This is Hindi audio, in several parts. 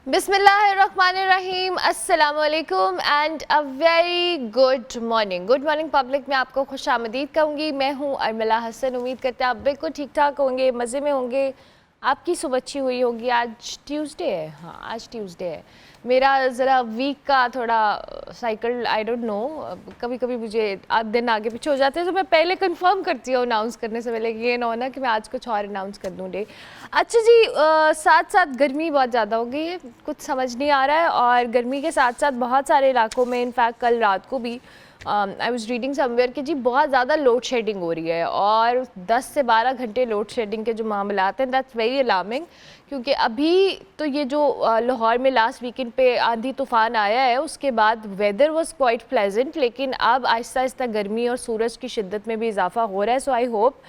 बिस्मिल्लाहिर्रहमानिर्रहीम, अस्सलामुअलैकुम and a very good morning. Good morning public में आपको खुशामदीद कहूँगी। मैं हूँ अरमिला हसन। उम्मीद करते हैं आप बिल्कुल ठीक ठाक होंगे, मज़े में होंगे, आपकी सुबह अच्छी हुई होगी। आज ट्यूसडे है, हाँ आज ट्यूसडे है। मेरा ज़रा वीक का थोड़ा साइकिल आई डोंट नो, कभी कभी मुझे दिन आगे पीछे हो जाते हैं, तो मैं पहले कंफर्म करती हूँ अनाउंस करने से पहले, ये ना हो ना कि मैं आज कुछ और अनाउंस कर दूँ डे। अच्छा जी, साथ साथ गर्मी बहुत ज़्यादा हो गई है, कुछ समझ नहीं आ रहा है। और गर्मी के साथ साथ बहुत सारे इलाकों में, इनफैक्ट कल रात को भी आई वाज रीडिंग समवेयर कि जी बहुत ज़्यादा लोड शेडिंग हो रही है, और 10 से 12 घंटे लोड शेडिंग के जो मामलात हैं, दैट्स वेरी अलार्मिंग। क्योंकि अभी तो ये जो लाहौर में लास्ट वीकेंड पे आंधी तूफ़ान आया है, उसके बाद वेदर वाज क्वाइट प्लेजेंट, लेकिन अब आहिस्ता आहिस्ता गर्मी और सूरज की शिद्दत में भी इजाफा हो रहा है। सो आई होप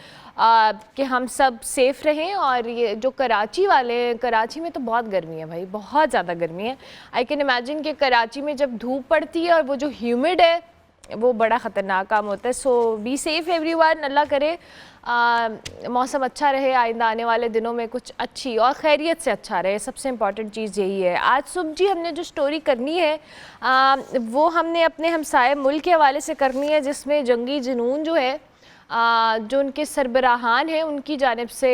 कि हम सब सेफ़ रहें। और ये जो कराची वाले हैं, कराची में तो बहुत गर्मी है भाई, बहुत ज़्यादा गर्मी है। आई कैन इमेजिन कि कराची में जब धूप पड़ती है और वो जो ह्यूमिड है, वो बड़ा ख़तरनाक काम होता है। सो बी सेफ़ एवरीवन, अल्लाह करे मौसम अच्छा रहे, आइंदा आने वाले दिनों में कुछ अच्छी और खैरियत से अच्छा रहे। सबसे इम्पॉर्टेंट चीज़ यही है। आज सुबह जी हमने जो स्टोरी करनी है वो हमने अपने हमसाये मुल्क के हवाले से करनी है, जिसमें जंगी जुनून जो है जो उनके सरबराहान हैं उनकी जानिब से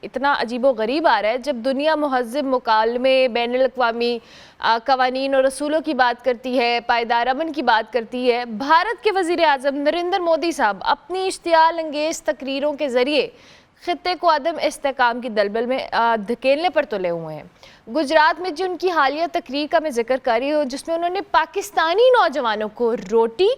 इतना अजीबो गरीब आ रहा है। जब दुनिया महज़्ज़ब मुकालमे, बैनुल अक़वामी कवानीन और रसूलों की बात करती है, पायदार अमन की बात करती है, भारत के वज़ीर आज़म नरेंद्र मोदी साहब अपनी इश्तियाल अंगेज़ तकरीरों के ज़रिए ख़ित्ते को अदम इस्तेहकाम की दलदल में धकेलने पर तुले हुए हैं। गुजरात में जो उनकी हालिया तकरीर का मैं जिक्र कर रही हूँ, जिसमें उन्होंने पाकिस्तानी नौजवानों को रोटी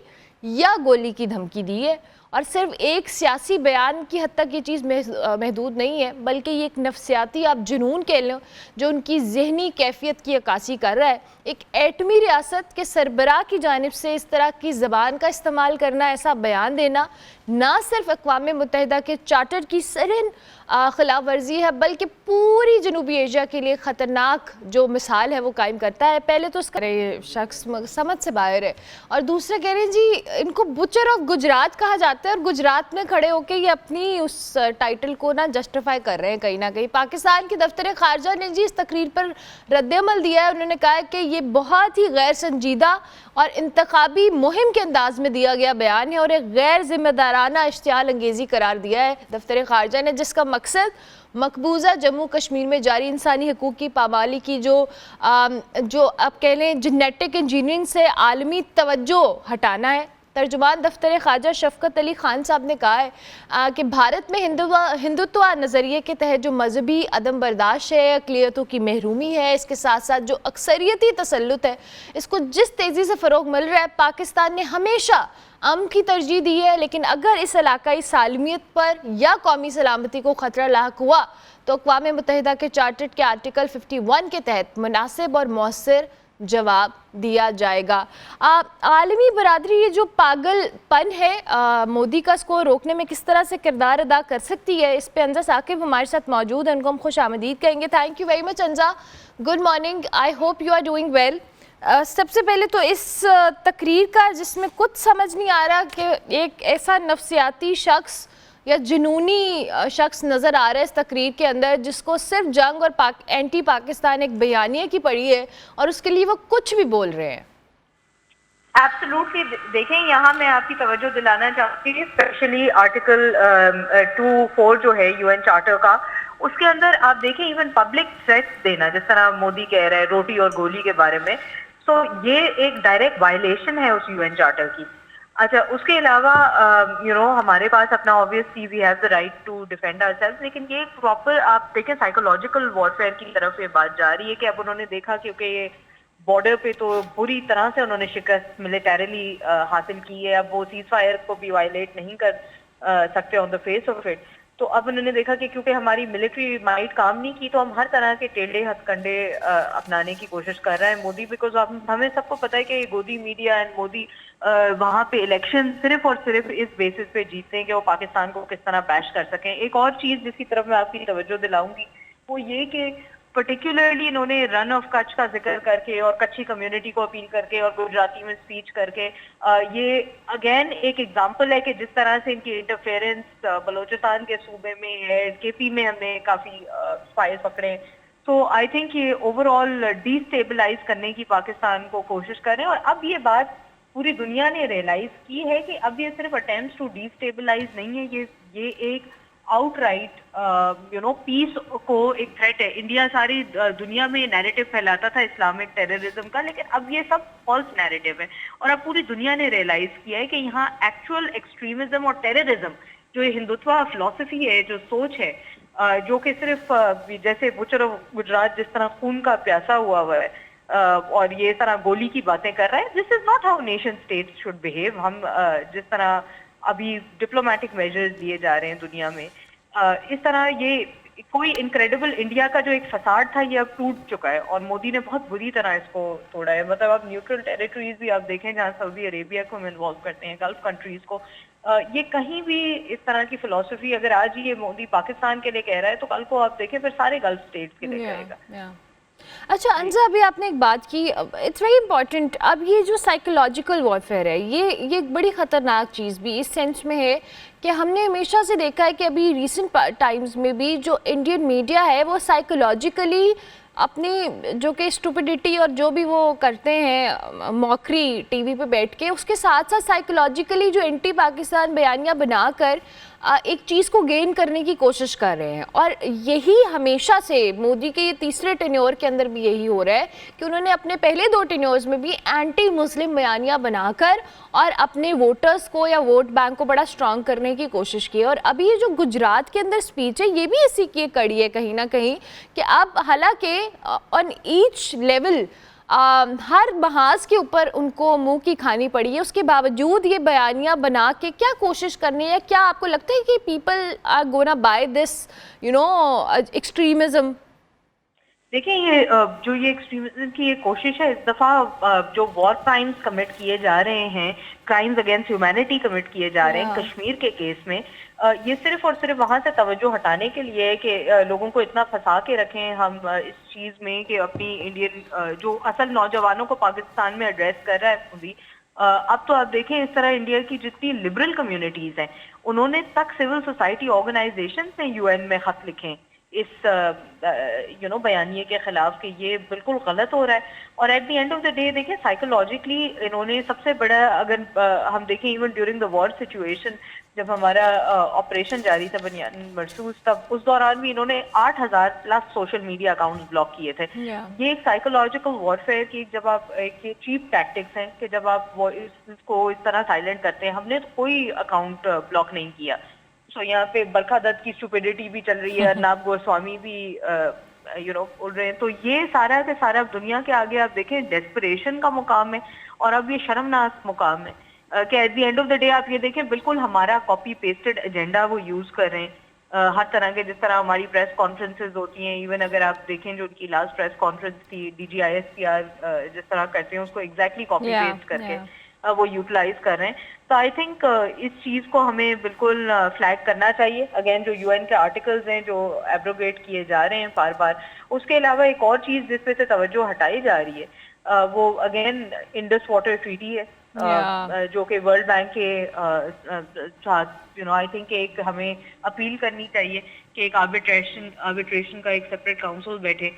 या गोली की धमकी दी है। और सिर्फ एक सियासी बयान की हद तक ये चीज़ महदूद नहीं है, बल्कि ये एक नफ्सियाती आप जुनून कह लो जो उनकी ज़हनी कैफियत की अक्कासी कर रहा है। एक एटमी रियासत के सरबराह की जानिब से इस तरह की ज़बान का इस्तेमाल करना, ऐसा बयान देना, ना सिर्फ अक़वाम मुत्तहिदा के चार्टर की सरन ख़िलाफ़ वर्जी है, बल्कि पूरी जनूबी एशिया के लिए ख़तरनाक जो मिसाल है वो कायम करता है। पहले तो उसका शख्स समझ से बाहर है, और दूसरे कह रहे हैं जी इनको बुचर ऑफ गुजरात कहा जाता है, और गुजरात में खड़े होकर ये अपनी उस टाइटल को ना जस्टिफाई कर रहे हैं कहीं ना कहीं। पाकिस्तान के दफ्तर ख़ारजा ने जी इस तकरीर पर रद्द-ए-अमल दिया है। उन्होंने कहा है कि ये बहुत ही गैर संजीदा और इंतखाबी मुहिम के अंदाज में दिया गया बयान है, और एक गैर जिम्मेदाराना इश्तियाल अंगेज़ी करार दिया है दफ्तर ख़ारजा ने, जिसका मकसद मकबूजा जम्मू कश्मीर में जारी इंसानी हकूक़ की पामाली की जो आप कह लें जेनेटिक इंजीनियरिंग से आलमी तवज्जो हटाना है। तर्जुमान दफ्तर ख़ारजा शफ़क़त अली ख़ान साहब ने कहा है कि भारत में हिंदुत्व नज़रिए के तहत जो मजहबी अदम बर्दाश्त है, अक़लियतों की महरूमी है, इसके साथ साथ जो अक्सरियती तसल्लुत है, इसको जिस तेज़ी से फ़रोग़ मिल रहा है, पाकिस्तान ने हमेशा अमन की तरजीह दी है। लेकिन अगर इस इलाकाई सालमियत पर या कौमी सलामती को ख़तरा लाहक हुआ तो अक़वाम मुत्तहिदा के चार्टर के आर्टिकल 51 के तहत मुनासिब और मौसर जवाब दिया जाएगा। आलमी बरादरी ये जो पागलपन है मोदी का, इसको रोकने में किस तरह से किरदार अदा कर सकती है, इस पे अंजा साकिब हमारे साथ मौजूद हैं, उनको हम खुश आमदीद कहेंगे। Thank you very much Anja, good morning, I hope you are doing well. सबसे पहले तो इस तकरीर का, जिसमें कुछ समझ नहीं आ रहा कि एक ऐसा नफ्सियाती शख्स या जुनूनी शख्स नज़र आ रहा है इस तकरीर के अंदर, जिसको सिर्फ जंग और एंटी पाकिस्तान एक बयानिया की पड़ी है, और उसके लिए वो कुछ भी बोल रहे हैं। एब्सोल्युटली। देखें, यहाँ मैं आपकी तवज्जो दिलाना चाहूँगी, स्पेशली आर्टिकल 24 जो है यूएन चार्टर का, उसके अंदर आप देखें इवन पब्लिक थ्रेट्स देना, जिस तरह मोदी कह रहे हैं रोटी और गोली के बारे में, सो ये एक डायरेक्ट वायलेशन है उस यूएन चार्टर की। अच्छा, उसके अलावा हमारे पास अपना obviously we have the right to defend ourselves, लेकिन ये प्रॉपर आप देखें साइकोलॉजिकल वॉरफेयर की तरफ ये बात जा रही है कि अब उन्होंने देखा क्योंकि ये बॉर्डर पे तो बुरी तरह से उन्होंने शिकस्त मिलिटरीली हासिल की है, अब वो सीज फायर को भी वायलेट नहीं कर सकते on the face of it. तो अब उन्होंने देखा कि क्योंकि हमारी मिलिट्री माइट काम नहीं की, तो हम हर तरह के टेढ़े हथकंडे अपनाने की कोशिश कर रहे हैं मोदी, बिकॉज हमें सबको पता है कि गोदी मीडिया एंड मोदी वहाँ पे इलेक्शन सिर्फ और सिर्फ इस बेसिस पे जीतते हैं कि वो पाकिस्तान को किस तरह बैश कर सकें। एक और चीज जिसकी तरफ मैं आपकी तवज्जो दिलाऊंगी वो ये कि पर्टिकुलरली इन्होंने रन ऑफ कच्छ का जिक्र करके और कच्ची कम्युनिटी को अपील करके और गुजराती में स्पीच करके ये अगेन एक एग्जांपल है कि जिस तरह से इनकी इंटरफेरेंस बलोचिस्तान के सूबे में है, केपी में हमने काफी स्पाइस पकड़े, तो आई थिंक ये ओवरऑल डिस्टेबलाइज करने की पाकिस्तान को कोशिश कर रहे हैं, और अब ये बात पूरी दुनिया ने रियलाइज की है कि अब ये सिर्फ अटेम्प्ट टू डिस्टेबलाइज नहीं है, ये एक आउटराइट पीस को एक थ्रेट है। इंडिया सारी दुनिया में नैरेटिव फैलाता था इस्लामिक टेररिज्म का, लेकिन अब ये सब फॉल्स नैरेटिव है, और अब पूरी दुनिया ने रियलाइज किया है कि यहाँ एक्चुअल एक्सट्रीमिज्म और टेररिज्म, जो ये हिंदुत्व फिलॉसफी है, जो सोच है, जो कि सिर्फ जैसे बुचर ऑफ गुजरात जिस तरह खून का प्यासा हुआ है और ये तरह गोली की बातें कर रहा है, this is not how nation state should behave. हम जिस तरह अभी डिप्लोमेटिक मेजर्स लिए जा रहे हैं दुनिया में, इस तरह ये कोई इनक्रेडिबल इंडिया का जो एक फसाड था, ये अब टूट चुका है, और मोदी ने बहुत बुरी तरह इसको तोड़ा है। मतलब अब न्यूट्रल टेरिटरीज भी आप देखें जहाँ सऊदी अरेबिया को हम इन्वॉल्व करते हैं, गल्फ कंट्रीज को, ये कहीं भी इस तरह की फिलॉसफी अगर आज ये मोदी पाकिस्तान के लिए कह रहा है, तो कल को आप देखें फिर सारे गल्फ स्टेट्स के लिए कहेगा। अच्छा अंजा, अभी आपने एक बात की, इट्स वेरी इंपॉर्टेंट। अब ये जो साइकोलॉजिकल वॉरफेयर है, ये एक बड़ी ख़तरनाक चीज़ भी इस सेंस में है कि हमने हमेशा से देखा है कि अभी रिसेंट टाइम्स में भी जो इंडियन मीडिया है वो साइकोलॉजिकली अपनी जो कि स्टुपिडिटी और जो भी वो करते हैं मॉकरी टीवी पे बैठ के, उसके साथ साथ साइकोलॉजिकली जो एंटी पाकिस्तान बयानियाँ बनाकर एक चीज़ को गेन करने की कोशिश कर रहे हैं। और यही हमेशा से मोदी के ये तीसरे टेन्योर के अंदर भी यही हो रहा है कि उन्होंने अपने पहले 2 टेन्योर्स में भी एंटी मुस्लिम बयानियाँ बनाकर और अपने वोटर्स को या वोट बैंक को बड़ा स्ट्रांग करने की कोशिश की है। और अभी ये जो गुजरात के अंदर स्पीच है, ये भी इसी की एक कड़ी है कहीं ना कहीं, कि अब हालांकि ऑन ईच लेवल हर बहास के ऊपर उनको मुंह की खानी पड़ी है, उसके बावजूद ये बयानियाँ बना के क्या कोशिश करनी है? क्या आपको लगता है कि people are gonna buy this extremism? देखिए, ये जो ये एक्सट्रीमिज्म की ये कोशिश है, इस दफा जो वॉर क्राइम्स कमिट किए जा रहे हैं, क्राइम्स अगेंस्ट ह्यूमैनिटी कमिट किए जा रहे हैं कश्मीर के केस में, ये सिर्फ और सिर्फ वहां से तवज्जो हटाने के लिए है कि लोगों को इतना फंसा के रखें हम इस चीज में कि अपनी इंडियन जो असल नौजवानों को पाकिस्तान में एड्रेस कर रहा है मोदी। अब तो आप देखें इस तरह इंडिया की जितनी लिबरल कम्युनिटीज हैं, उन्होंने तक सिविल सोसाइटी ऑर्गेनाइजेशन से यूएन में खत लिखे इस बयानिए के खिलाफ कि ये बिल्कुल गलत हो रहा है। और eight the end of the day देखें, साइकोलॉजिकली इन्होंने सबसे बड़ा, अगर हम देखें even during the war situation, जब हमारा ऑपरेशन जारी था बनियान मरसूस, तब उस दौरान भी इन्होंने 8,000+ सोशल मीडिया अकाउंट ब्लॉक किए थे। ये एक साइकोलॉजिकल वॉरफेयर की, जब आप एक चीप टैक्टिक्स हैं कि जब आप इसको इस तरह साइलेंट करते हैं। हमने तो कोई अकाउंट ब्लॉक नहीं किया। सो यहाँ पे बरखा दत्त की स्टुपिडिटी भी चल रही है, अर्नब गोस्वामी भी उड़ रहे हैं। तो ये सारा के सारा दुनिया के आगे आप देखें डेस्परेशन का मुकाम है, और अब ये शर्मनाक मुकाम है कि eight the end of the day आप ये देखें बिल्कुल हमारा कॉपी पेस्टेड एजेंडा वो यूज कर रहे हैं हर तरह के। जिस तरह हमारी प्रेस कॉन्फ्रेंसेज होती हैं, इवन अगर आप देखें जो उनकी लास्ट प्रेस कॉन्फ्रेंस थी, DGISPR जिस तरह करते हैं उसको एग्जैक्टली कॉपी पेस्ट करके वो यूटिलाइज कर रहे हैं। तो आई थिंक इस चीज को हमें बिल्कुल फ्लैग करना चाहिए। अगेन जो यूएन के आर्टिकल्स हैं जो एब्रोगेट किए जा रहे हैं बार बार, उसके अलावा एक और चीज जिस पे से तवज्जो हटाई जा रही है वो अगेन इंडस वाटर ट्रीटी है, जो कि वर्ल्ड बैंक के साथ आई थिंक एक हमें अपील करनी चाहिए कि एक आर्बिट्रेशन का एक सेपरेट काउंसिल बैठे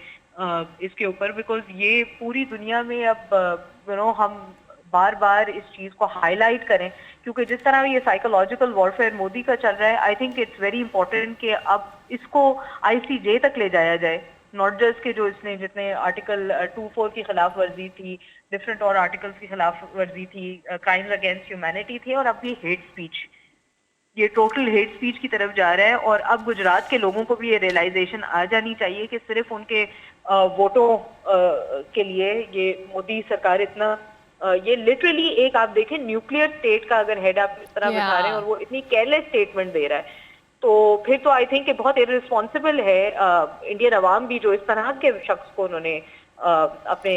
इसके ऊपर, बिकॉज ये पूरी दुनिया में अब हम बार बार इस चीज को हाईलाइट करें, क्योंकि जिस तरह ये साइकोलॉजिकल वॉरफेयर मोदी का चल रहा है, I think it's very important कि अब इसको ICJ तक ले जाया जाए। नॉट जस्ट के जो इसने जितने आर्टिकल 24 की खिलाफ वर्जी थी, डिफरेंट और आर्टिकल्स की खिलाफ वर्जी थी, क्राइम्स अगेंस्ट ह्यूमैनिटी थे, और अब ये हेट स्पीच, ये टोटल हेट स्पीच की तरफ जा रहा है। और अब गुजरात के लोगों को भी ये रियलाइजेशन आ जानी चाहिए कि सिर्फ उनके वोटों के लिए ये मोदी सरकार इतना ये लिटरली एक आप देखें न्यूक्लियर स्टेट का अगर हेड आप इस तरह बता रहे हैं और वो इतनी केयरलेस स्टेटमेंट दे रहा है, तो फिर तो आई थिंक बहुत इररिस्पॉन्सिबल है इंडियन अवाम भी जो इस तरह के शख्स को उन्होंने अपने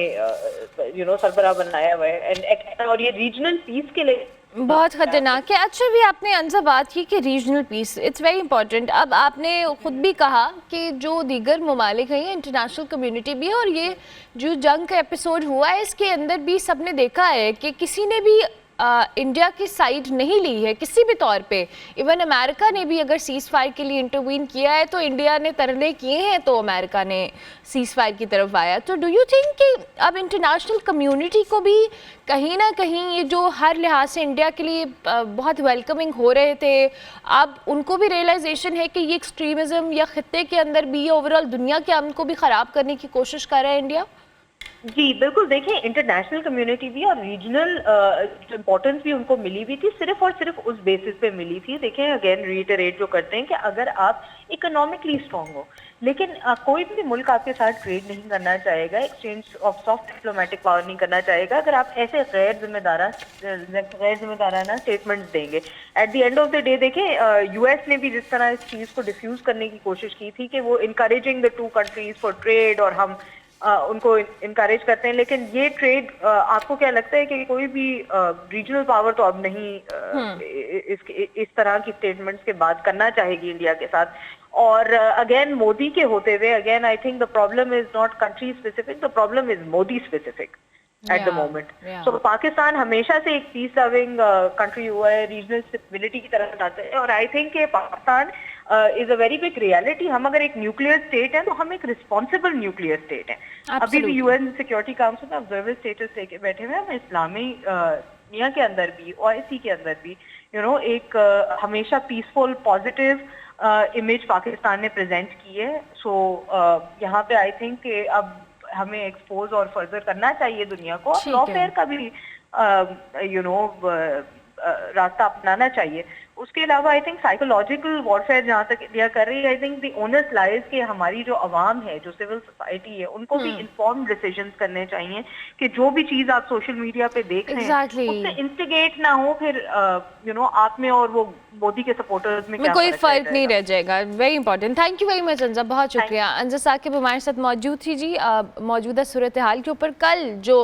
सरबराह बनाया हुआ है। और ये रीजनल पीस के लिए बहुत खतरनाक है। अच्छा भी आपने अंजा बात की कि regional piece it's very important. अब आपने खुद भी कहा कि जो दीगर ममालिक हैं, इंटरनेशनल कम्युनिटी भी है, और ये जो जंग का एपिसोड हुआ है इसके अंदर भी सबने देखा है कि किसी ने भी इंडिया की साइड नहीं ली है किसी भी तौर पे। इवन अमेरिका ने भी अगर सीज़ फायर के लिए इंटरवीन किया है तो इंडिया ने तरले किए हैं तो अमेरिका ने सीज़ फायर की तरफ आया। तो डू यू थिंक कि अब इंटरनेशनल कम्युनिटी को भी कहीं ना कहीं ये जो हर लिहाज से इंडिया के लिए बहुत वेलकमिंग हो रहे थे, अब उनको भी रियलाइजेशन है कि ये एक्सट्रीमिज़म या खित्ते के अंदर भी ओवरऑल दुनिया के अमन को भी ख़राब करने की कोशिश कर रहा है इंडिया? जी बिल्कुल, देखिए इंटरनेशनल कम्युनिटी भी और रीजनल इम्पोर्टेंस भी उनको मिली हुई थी, सिर्फ और सिर्फ उस बेसिस पे मिली थी। देखें, अगेन रीटरेट जो करते हैं कि अगर आप इकोनॉमिकली स्ट्रांग हो, लेकिन कोई भी मुल्क आपके साथ ट्रेड नहीं करना चाहेगा, exchange of soft diplomatic power नहीं करना चाहेगा अगर आप ऐसे गैर जिम्मेदाराना स्टेटमेंट्स देंगे। Eight the end of the day देखें, यूएस ने भी जिस तरह इस चीज को डिफ्यूज करने की कोशिश की थी कि वो encouraging the two countries for trade और हम उनको इनकरेज करते हैं, लेकिन ये ट्रेड आपको क्या लगता है कि कोई भी रीजनल पावर तो अब नहीं इस तरह की स्टेटमेंट्स के बाद करना चाहेगी इंडिया के साथ। और अगेन मोदी के होते हुए, again I think the problem is not country specific, the problem is Modi specific at the moment. So Pakistan हमेशा से एक पीस लविंग कंट्री हुआ है, रीजनल स्टेबिलिटी की तरफ जाता है, और I think Pakistan is a very big reality. हम अगर एक न्यूक्लियर स्टेट है तो हम एक रिस्पॉन्सिबल न्यूक्लियर स्टेट है। अभी भी यूएन सिक्योरिटी काउंसिल में ऑब्जर्वर स्टेटस लेके बैठे हुए हैं। हम इस्लामी दुनिया के अंदर भी, ओआईसी के अंदर भी एक हमेशा पीसफुल पॉजिटिव इमेज पाकिस्तान ने प्रेजेंट की है। सो यहाँ पे आई थिंक अब हमें एक्सपोज और फर्दर करना चाहिए दुनिया को, और लॉफेयर का भी रास्ता अपनाना चाहिए। उसके अलावा आई थिंक साइकोलॉजिकल वॉरफेयर जहाँ तक इंडिया कर रही है, आई थिंक द ओनस लाइज के हमारी जो अवाम है, जो सिविल सोसाइटी है, उनको भी इन्फॉर्म्ड डिसीजंस करने चाहिए कि जो भी चीज आप सोशल मीडिया पे देख रहे हैं उससे इंस्टिगेट ना हो, फिर आप में और वो मोदी के सपोर्टर्स में कोई फर्क नहीं रह जाएगा। Very important, thank you very much Anja, बहुत शुक्रिया। अंजा साकिब हमारे साथ मौजूद थी जी मौजूदा सूरत हाल के ऊपर। कल जो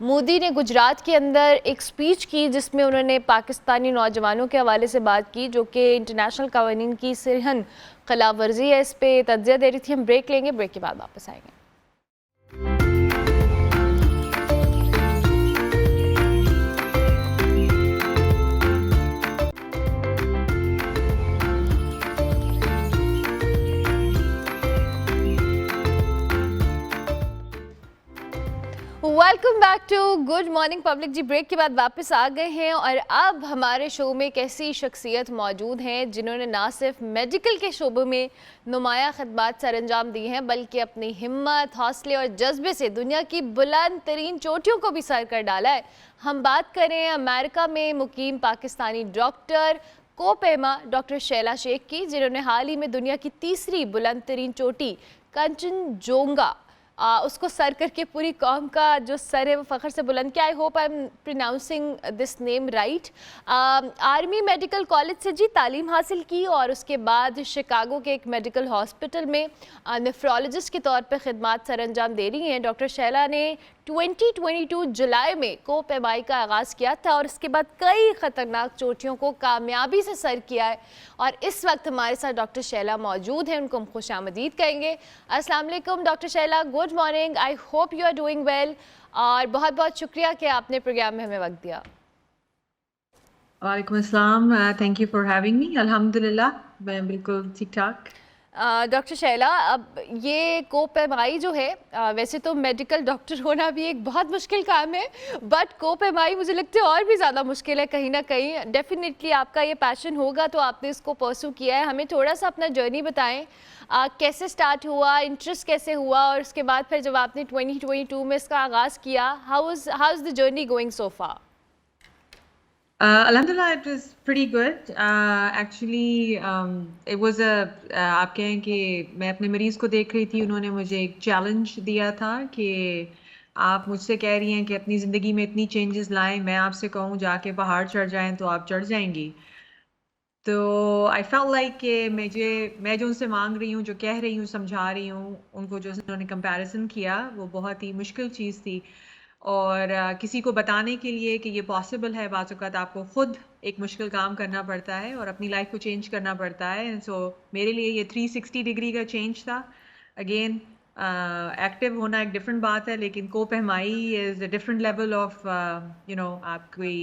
मोदी ने गुजरात के अंदर एक स्पीच की जिसमें उन्होंने पाकिस्तानी नौजवानों के हवाले से बात की जो कि इंटरनेशनल कवानीन की सरहन खिलाफ वर्जी है, इस पे तज्जिया दे रही थी। हम ब्रेक लेंगे, ब्रेक के बाद वापस आएंगे। Welcome back to good morning public जी। ब्रेक के बाद वापस आ गए हैं और अब हमारे शो में एक ऐसी शख्सियत मौजूद हैं जिन्होंने ना सिर्फ मेडिकल के शोबे में नुमाया खिदमत सर अंजाम दी हैं, बल्कि अपनी हिम्मत, हौसले और जज्बे से दुनिया की बुलंद तरीन चोटियों को भी सर कर डाला है। हम बात करें अमेरिका में मुकीम पाकिस्तानी डॉक्टर कोपेमा डॉक्टर शैला शेख की, जिन्होंने हाल ही में दुनिया की तीसरी बुलंद तरीन चोटी कंचनजोंगा उसको सर करके पूरी कौम का जो सर है वो फ़ख्र से बुलंद किया। I hope I am pronouncing this name right. Army medical college से जी तालीम हासिल की और उसके बाद शिकागो के एक मेडिकल हॉस्पिटल में नेफ्रोलॉजिस्ट के तौर पर खिदमत सर अंजाम दे रही हैं। डॉक्टर शैला ने 2022 जुलाई में कोपेमाई का आगाज़ किया था और उसके बाद कई ख़तरनाक चोटियों को कामयाबी से सर किया है। और इस वक्त हमारे साथ डॉक्टर शैला मौजूद हैं, उनको हम खुशामदीद कहेंगे। अस्सलाम वालेकुम doctor Shaila, good morning, I hope you are doing well, और बहुत बहुत शुक्रिया कि आपने प्रोग्राम में हमें वक्त दिया। वालेकुम अस्सलाम, thank you for having me. अल्हम्दुलिल्लाह मैं बिल्कुल ठीक ठाक। डॉक्टर शैला, अब ये कोपेमाई जो है, वैसे तो मेडिकल डॉक्टर होना भी एक बहुत मुश्किल काम है, बट कोपेमाई मुझे लगता है और भी ज़्यादा मुश्किल है कहीं ना कहीं। डेफिनेटली आपका ये पैशन होगा तो आपने इसको परस्यू किया है। हमें थोड़ा सा अपना जर्नी बताएं, कैसे स्टार्ट हुआ, इंटरेस्ट कैसे हुआ, और उसके बाद फिर जब आपने 2022 में इसका आगाज़ किया, how is the journey going so far? Alhamdulillah, it was pretty good. Actually, it was आप कहें कि मैं अपने मरीज़ को देख रही थी, उन्होंने मुझे एक चैलेंज दिया था कि आप मुझसे कह रही हैं कि अपनी ज़िंदगी में इतनी चेंजेस लाएं, मैं आपसे कहूँ जाके पहाड़ चढ़ जाएं तो आप चढ़ जाएंगी। तो आई फेल्ट लाइक कि मैं जो उनसे मांग रही हूँ, जो कह रही हूँ, समझा रही हूँ, उनको जो उन्होंने कंपैरिजन किया वो बहुत ही मुश्किल चीज़ थी। और किसी को बताने के लिए कि ये पॉसिबल है, बाज़ औक़ात आपको ख़ुद एक मुश्किल काम करना पड़ता है और अपनी लाइफ को चेंज करना पड़ता है। सो मेरे लिए ये 360 डिग्री का चेंज था। अगेन एक्टिव होना एक डिफरेंट बात है, लेकिन कोपहमाई is a different level of आपकी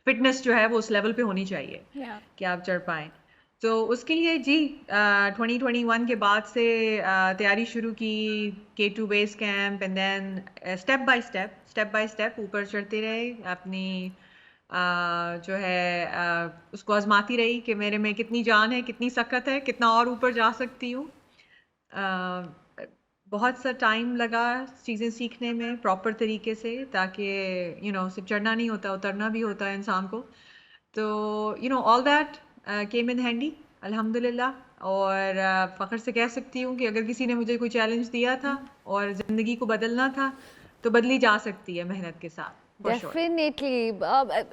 फिटनेस जो है वो उस लेवल पे होनी चाहिए Yeah. कि आप चढ़ पाएँ। तो उसके लिए जी 2021 के बाद से तैयारी शुरू की, K2 base camp, and then step by step ऊपर चढ़ते रहे, अपनी जो है उसको आजमाती रही कि मेरे में कितनी जान है, कितनी सकत है, कितना और ऊपर जा सकती हूँ। अ, बहुत सा टाइम लगा चीज़ें सीखने में प्रॉपर तरीके से, ताकि सिर्फ चढ़ना नहीं होता, उतरना भी होता है इंसान को। तो all that came in handy अल्हम्दुलिल्लाह। और फ़ख्र से कह सकती हूँ कि अगर किसी ने मुझे कोई चैलेंज दिया था और ज़िंदगी को बदलना था, तो बदली जा सकती है मेहनत के साथ, for sure. Definitely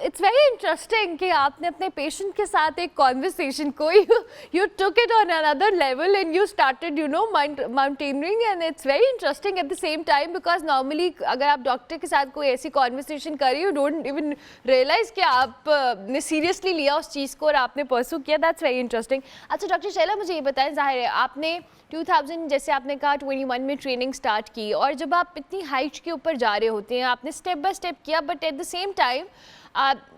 it's very interesting कि आपने अपने पेशेंट के साथ एक कॉन्वर्सेशन को you took it on another level and you started mountaineering, and it's very interesting eight the same time, because normally अगर आप डॉक्टर के साथ कोई ऐसी कॉन्वर्सेशन करिए, यू डोंट इवन रियलाइज कि आप ने सीरियसली लिया उस चीज़ को और आपने परसू किया। That's very interesting. अच्छा डॉक्टर शैला, मुझे ये बताएं, जाहिर है आपने 2000 जैसे आपने कहा 21 में ट्रेनिंग स्टार्ट की, और जब आप इतनी हाइट के ऊपर जा रहे होते हैं, आपने स्टेप बाय स्टेप किया, but at the same time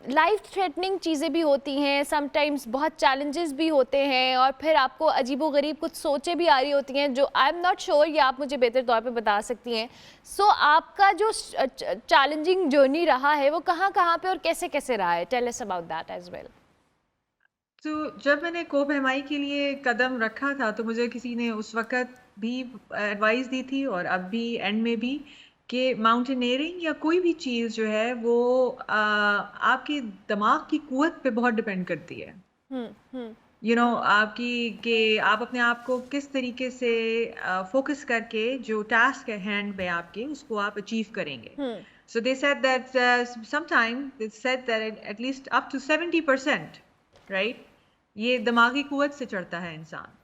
life threatening चीज़ें भी होती हैं, समटाइम्स बहुत चैलेंजेस भी होते हैं, और फिर आपको अजीबोगरीब कुछ सोचें भी आ रही होती हैं जो आई एम नॉट श्योर, ये आप मुझे बेहतर तौर पे बता सकती हैं। सो आपका जो चैलेंजिंग जर्नी रहा है वो कहाँ कहाँ पे और कैसे कैसे रहा है? Tell us about that as well. तो जब मैंने कोपहमाई के लिए कदम रखा था, तो मुझे किसी ने उस वक़्त भी एडवाइस दी थी, और अब भी एंड में भी, कि माउंटेनियरिंग या कोई भी चीज़ जो है वो आपके दिमाग की क़ुव्वत पे बहुत डिपेंड करती है। आपकी कि आप अपने आप को किस तरीके से फोकस करके जो टास्क है हैंड में आपके, उसको आप अचीव करेंगे। So they said that sometimes it said that at least up to 70%, right? ये दिमागी कुव्वत से चढ़ता है इंसान।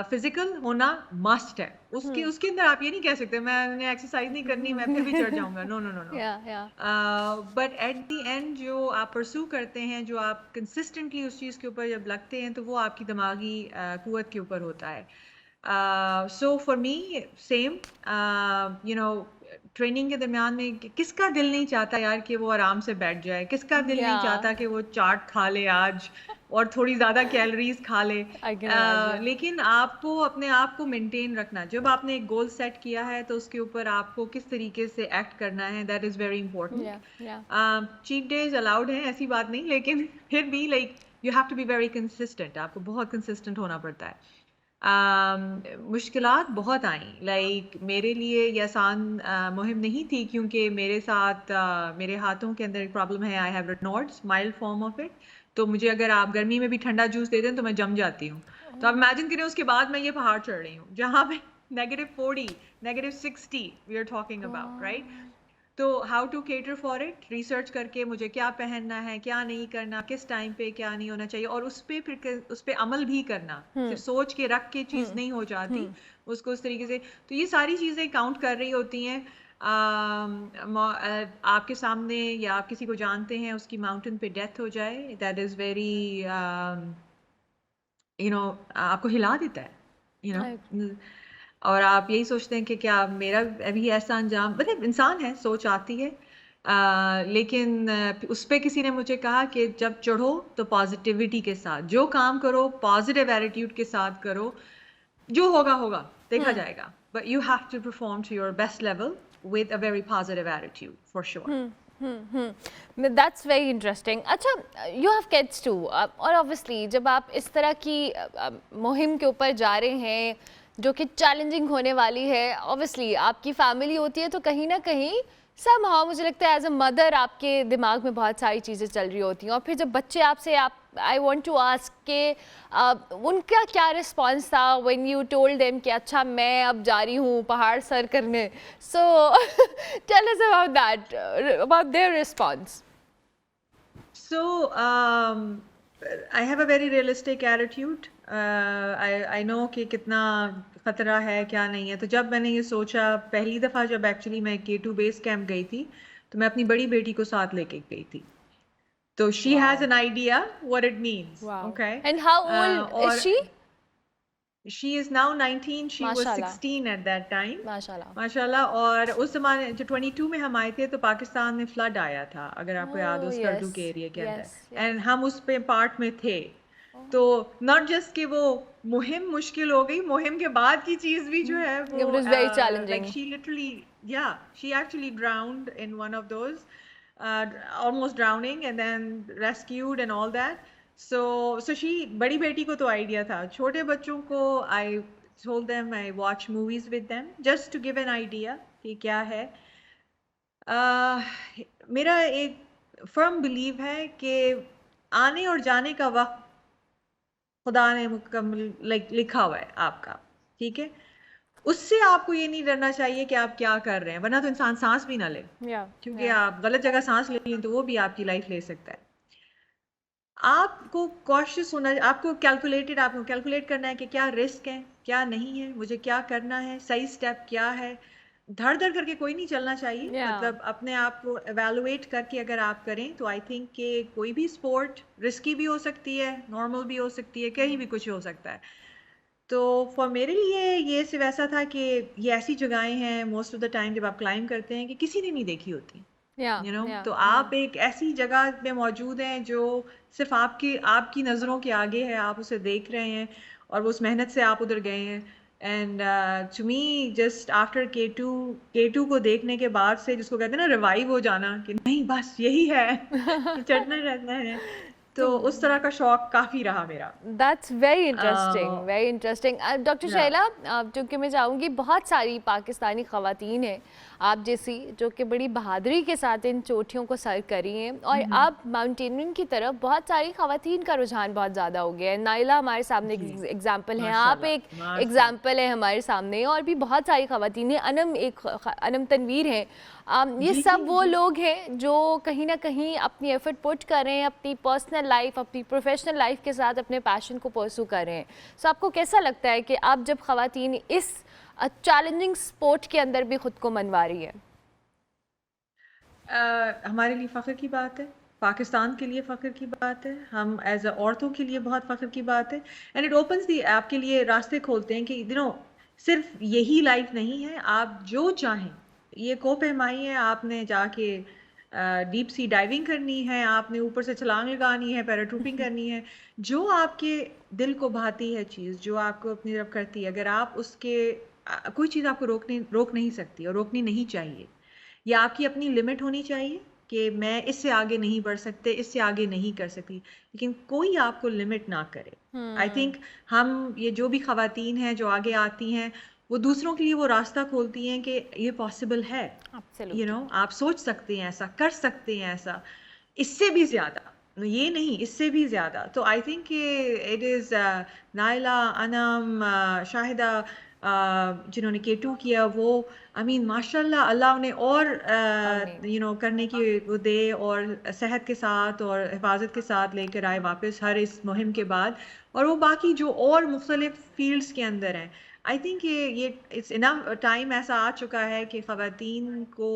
फिजिकल होना मस्ट है, उसके अंदर आप ये नहीं कह सकते मैंने एक्सरसाइज नहीं करनी, मैं फिर भी चढ़ जाऊंगा। No no no no. But at the end जो आप परस्यू करते हैं, जो आप कंसिस्टेंटली उस चीज़ के ऊपर जब लगते हैं, तो वो आपकी दिमागी कुव्वत के ऊपर होता है। So for me same, training के दरमियान में किसका दिल नहीं चाहता यार कि वो आराम से बैठ जाए, किसका दिल नहीं चाहता कि वो चाट खा ले आज और थोड़ी ज़्यादा कैलोरीज खा ले। लेकिन आपको अपने आप को मेंटेन रखना, जब आपने एक गोल सेट किया है तो उसके ऊपर आपको किस तरीके से एक्ट करना है, that is very important. Cheat days allowed हैं, ऐसी बात नहीं, लेकिन फिर भी like you have to be very consistent, आपको बहुत कंसिस्टेंट होना पड़ता है। मुश्किलात बहुत आई, लाइक मेरे लिए ये आसान मुहिम नहीं थी, क्योंकि मेरे साथ मेरे हाथों के अंदर एक प्रॉब्लम है, I have Reynolds, mild form of it. तो मुझे अगर आप गर्मी में भी ठंडा जूस दे दें तो मैं जम जाती हूँ। तो आप इमेजिन करें उसके बाद मैं ये पहाड़ चढ़ रही हूँ जहाँ पे -40, -60 we are talking about, right? तो how to cater for it, research करके मुझे क्या पहनना है, क्या नहीं करना, किस टाइम पे क्या नहीं होना चाहिए, और उस पे अमल भी करना, सिर्फ सोच के रख के चीज़ नहीं हो जाती, उसको उस तरीके से। तो ये सारी चीज़ें काउंट कर रही होती हैं। आपके सामने या आप किसी को जानते हैं, उसकी माउंटेन पे डेथ हो जाए, दैट इज़ वेरी आपको हिला देता है, और आप यही सोचते हैं कि क्या मेरा अभी ऐसा अंजाम, मतलब इंसान है, सोच आती है। लेकिन उस पर किसी ने मुझे कहा कि जब चढ़ो तो पॉजिटिविटी के साथ जो काम करो, पॉजिटिव एटीट्यूड के साथ करो, जो होगा होगा, देखा जाएगा, but you have to perform to your best level with a very positive attitude, for sure. That's very interesting. अच्छा, यू हैव किड्स टू, और ऑब्वियसली जब आप इस तरह की मुहिम के ऊपर जा रहे हैं जो कि चैलेंजिंग होने वाली है, ऑब्वियसली आपकी फैमिली होती है, तो कहीं ना कहीं समहाउ मुझे लगता है एज अ मदर आपके दिमाग में बहुत सारी चीज़ें चल रही होती हैं, और फिर जब बच्चे आपसे आई वांट टू आस्क के उनका क्या रिस्पॉन्स था व्हेन यू टोल्ड देम कि अच्छा मैं अब जा रही हूँ पहाड़ सर करने? So tell us about that, about their response. So I have a very realistic attitude. I know कि कितना ख़तरा है, क्या नहीं है। तो जब मैंने ये सोचा, पहली दफ़ा जब एक्चुअली मैं K2 बेस कैंप गई थी, तो मैं अपनी बड़ी बेटी को साथ लेके गई थी। तो she has an idea what it means. Wow. Okay. And how old is she? She is now 19, she was माशाल्लाह 16 at that time. माशाल्लाह। माशाल्लाह। और उस जमाने जो 22 में हम आए थे तो पाकिस्तान में फ्लड आया था, अगर आपको याद हो, ओह स्कर्दू यस के एरिया के अंदर, यस एंड यस। हम उस पे पार्ट में थे। तो नॉट जस्ट कि वो मुहिम मुश्किल हो गई, मुहिम के बाद की चीज भी जो है वो It was very like challenging. She literally, या she actually drowned in one of those, almost drowning and then rescued and all that. So she, बड़ी बेटी को तो आइडिया था, छोटे बच्चों को I told them I watch movies with them just to give an idea कि क्या है। मेरा एक फर्म बिलीव है कि आने और जाने का वक्त खुदा ने मुकम्मल लिखा हुआ है आपका, ठीक है। उससे आपको ये नहीं डरना चाहिए कि आप क्या कर रहे हैं, वरना तो इंसान सांस भी ना ले, क्योंकि आप गलत जगह सांस ले लें तो वो भी आपकी लाइफ ले सकता है। आपको कॉशियस होना, आपको कैलकुलेट करना है कि क्या रिस्क है, क्या नहीं है, मुझे क्या करना है, सही स्टेप क्या है। धड़ धड़ करके कोई नहीं चलना चाहिए। मतलब अपने आप को एवेलुएट करके अगर आप करें तो आई थिंक कि कोई भी स्पोर्ट रिस्की भी हो सकती है, नॉर्मल भी हो सकती है, कहीं भी कुछ हो सकता है। तो फॉर मेरे लिए ये सिर्फ ऐसा था कि ये ऐसी जगहें हैं मोस्ट ऑफ द टाइम जब आप क्लाइंब करते हैं कि किसी ने नहीं देखी होती, यू नो। तो आप एक ऐसी जगह में मौजूद हैं जो सिर्फ आपकी नज़रों के आगे है, आप उसे देख रहे हैं और वो उस मेहनत से आप उधर गए हैं। And to me just after K2 को देखने के बाद से, जिसको कहते हैं ना रिवाइव हो जाना कि नहीं बस यही है चढ़ना रहना है, तो उस तरह का शौक काफ़ी रहा मेरा। That's very interesting, very interesting. Doctor Shaila, क्योंकि मैं चाहूँगी बहुत सारी पाकिस्तानी ख़वातीन हैं आप जैसी जो कि बड़ी बहादुरी के साथ इन चोटियों को सर करी हैं, और अब माउंटेनियरिंग की तरफ बहुत सारी ख़वातीन का रुझान बहुत ज़्यादा हो गया है। नाइला हमारे सामने एक एग्जाम्पल है, आप एक एग्जाम्पल है हमारे सामने, और भी बहुत सारी ख़वातीन हैं, अनम तनवीर हैं। ये सब वो लोग हैं जो कहीं ना कहीं अपनी एफर्ट पुट कर रहे हैं, अपनी पर्सनल लाइफ, अपनी प्रोफेशनल लाइफ के साथ अपने पैशन को परस्यू कर रहे हैं। सो आपको कैसा लगता है कि आप जब ख़वातीन इस चैलेंजिंग स्पोर्ट के अंदर भी खुद को मनवा रही है? हमारे लिए फ़ख्र की बात है, पाकिस्तान के लिए फ़ख्र की बात है, हम एज औरतों के लिए बहुत फ़ख्र की बात है। एंड इट ओपन्स दी, आपके लिए रास्ते खोलते हैं कि सिर्फ यही लाइफ नहीं है, आप जो चाहें, ये कोह-पेमाई है, आपने जाके डीप सी डाइविंग करनी है, आपने ऊपर से छलांग लगानी है, पैराट्रूपिंग करनी है, जो आपके दिल को भाती है चीज़, जो आपको अपनी तरफ करती है, अगर आप उसके कोई चीज़ आपको रोक नहीं सकती और रोकनी नहीं चाहिए। या आपकी अपनी लिमिट होनी चाहिए कि मैं इससे आगे नहीं बढ़ सकते, इससे आगे नहीं कर सकती, लेकिन कोई आपको लिमिट ना करे। आई थिंक हम ये जो भी ख़वातीन हैं जो आगे आती हैं, वो दूसरों के लिए वो रास्ता खोलती हैं कि ये पॉसिबल है, यू नो, आप सोच सकते हैं ऐसा, कर सकते हैं ऐसा, इससे भी ज़्यादा, ये नहीं इससे भी ज़्यादा। तो I think it is Naila, Anam, Shahida, जिन्होंने K2 किया, वो आई मीन माशाल्लाह, अल्लाह उन्हें और करने की वो दे, और सेहत के साथ और हिफाजत के साथ लेकर आए वापस हर इस मुहिम के बाद। और वो बाकी जो और मुख्तलिफ फील्ड्स के अंदर हैं, आई थिंक ये इट्स इनफ टाइम ऐसा आ चुका है कि ख़वातीन को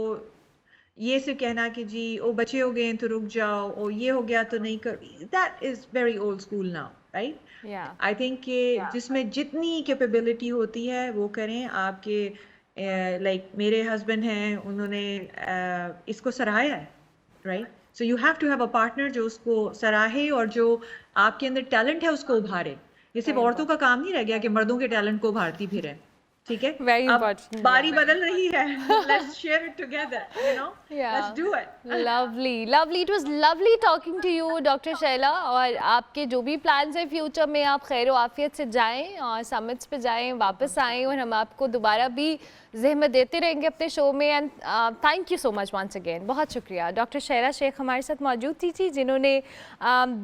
ये सिर्फ कहना कि जी ओ बच्चे हो गए तो रुक जाओ, ओ ये हो गया तो नहीं कर, that is very old school now, right? I think कि जिसमें जितनी कैपेबिलिटी होती है वो करें। आपके लाइक मेरे हस्बैंड हैं, उन्होंने इसको सराहाया है, right? So you have to have a partner जो उसको सराहे और जो आपके अंदर टैलेंट है उसको उभारे। ये सिर्फ औरतों का काम नहीं रह गया कि मर्दों के टैलेंट को उभारती फिरें, ठीक है? Very अब important. बारी बदल रही है, let's share it together, you know? Let's do it. Lovely, lovely. It was lovely talking to you, Dr. Shaila. और आपके जो भी प्लान्स हैं फ्यूचर में, आप खैर आफियत से जाएं और समिट्स पे जाएं, वापस आएं, और हम आपको दोबारा भी ज़हमत देते रहेंगे अपने शो में। And thank you so much once again, बहुत शुक्रिया। डॉक्टर शैला शेख हमारे साथ मौजूद थी जिन्होंने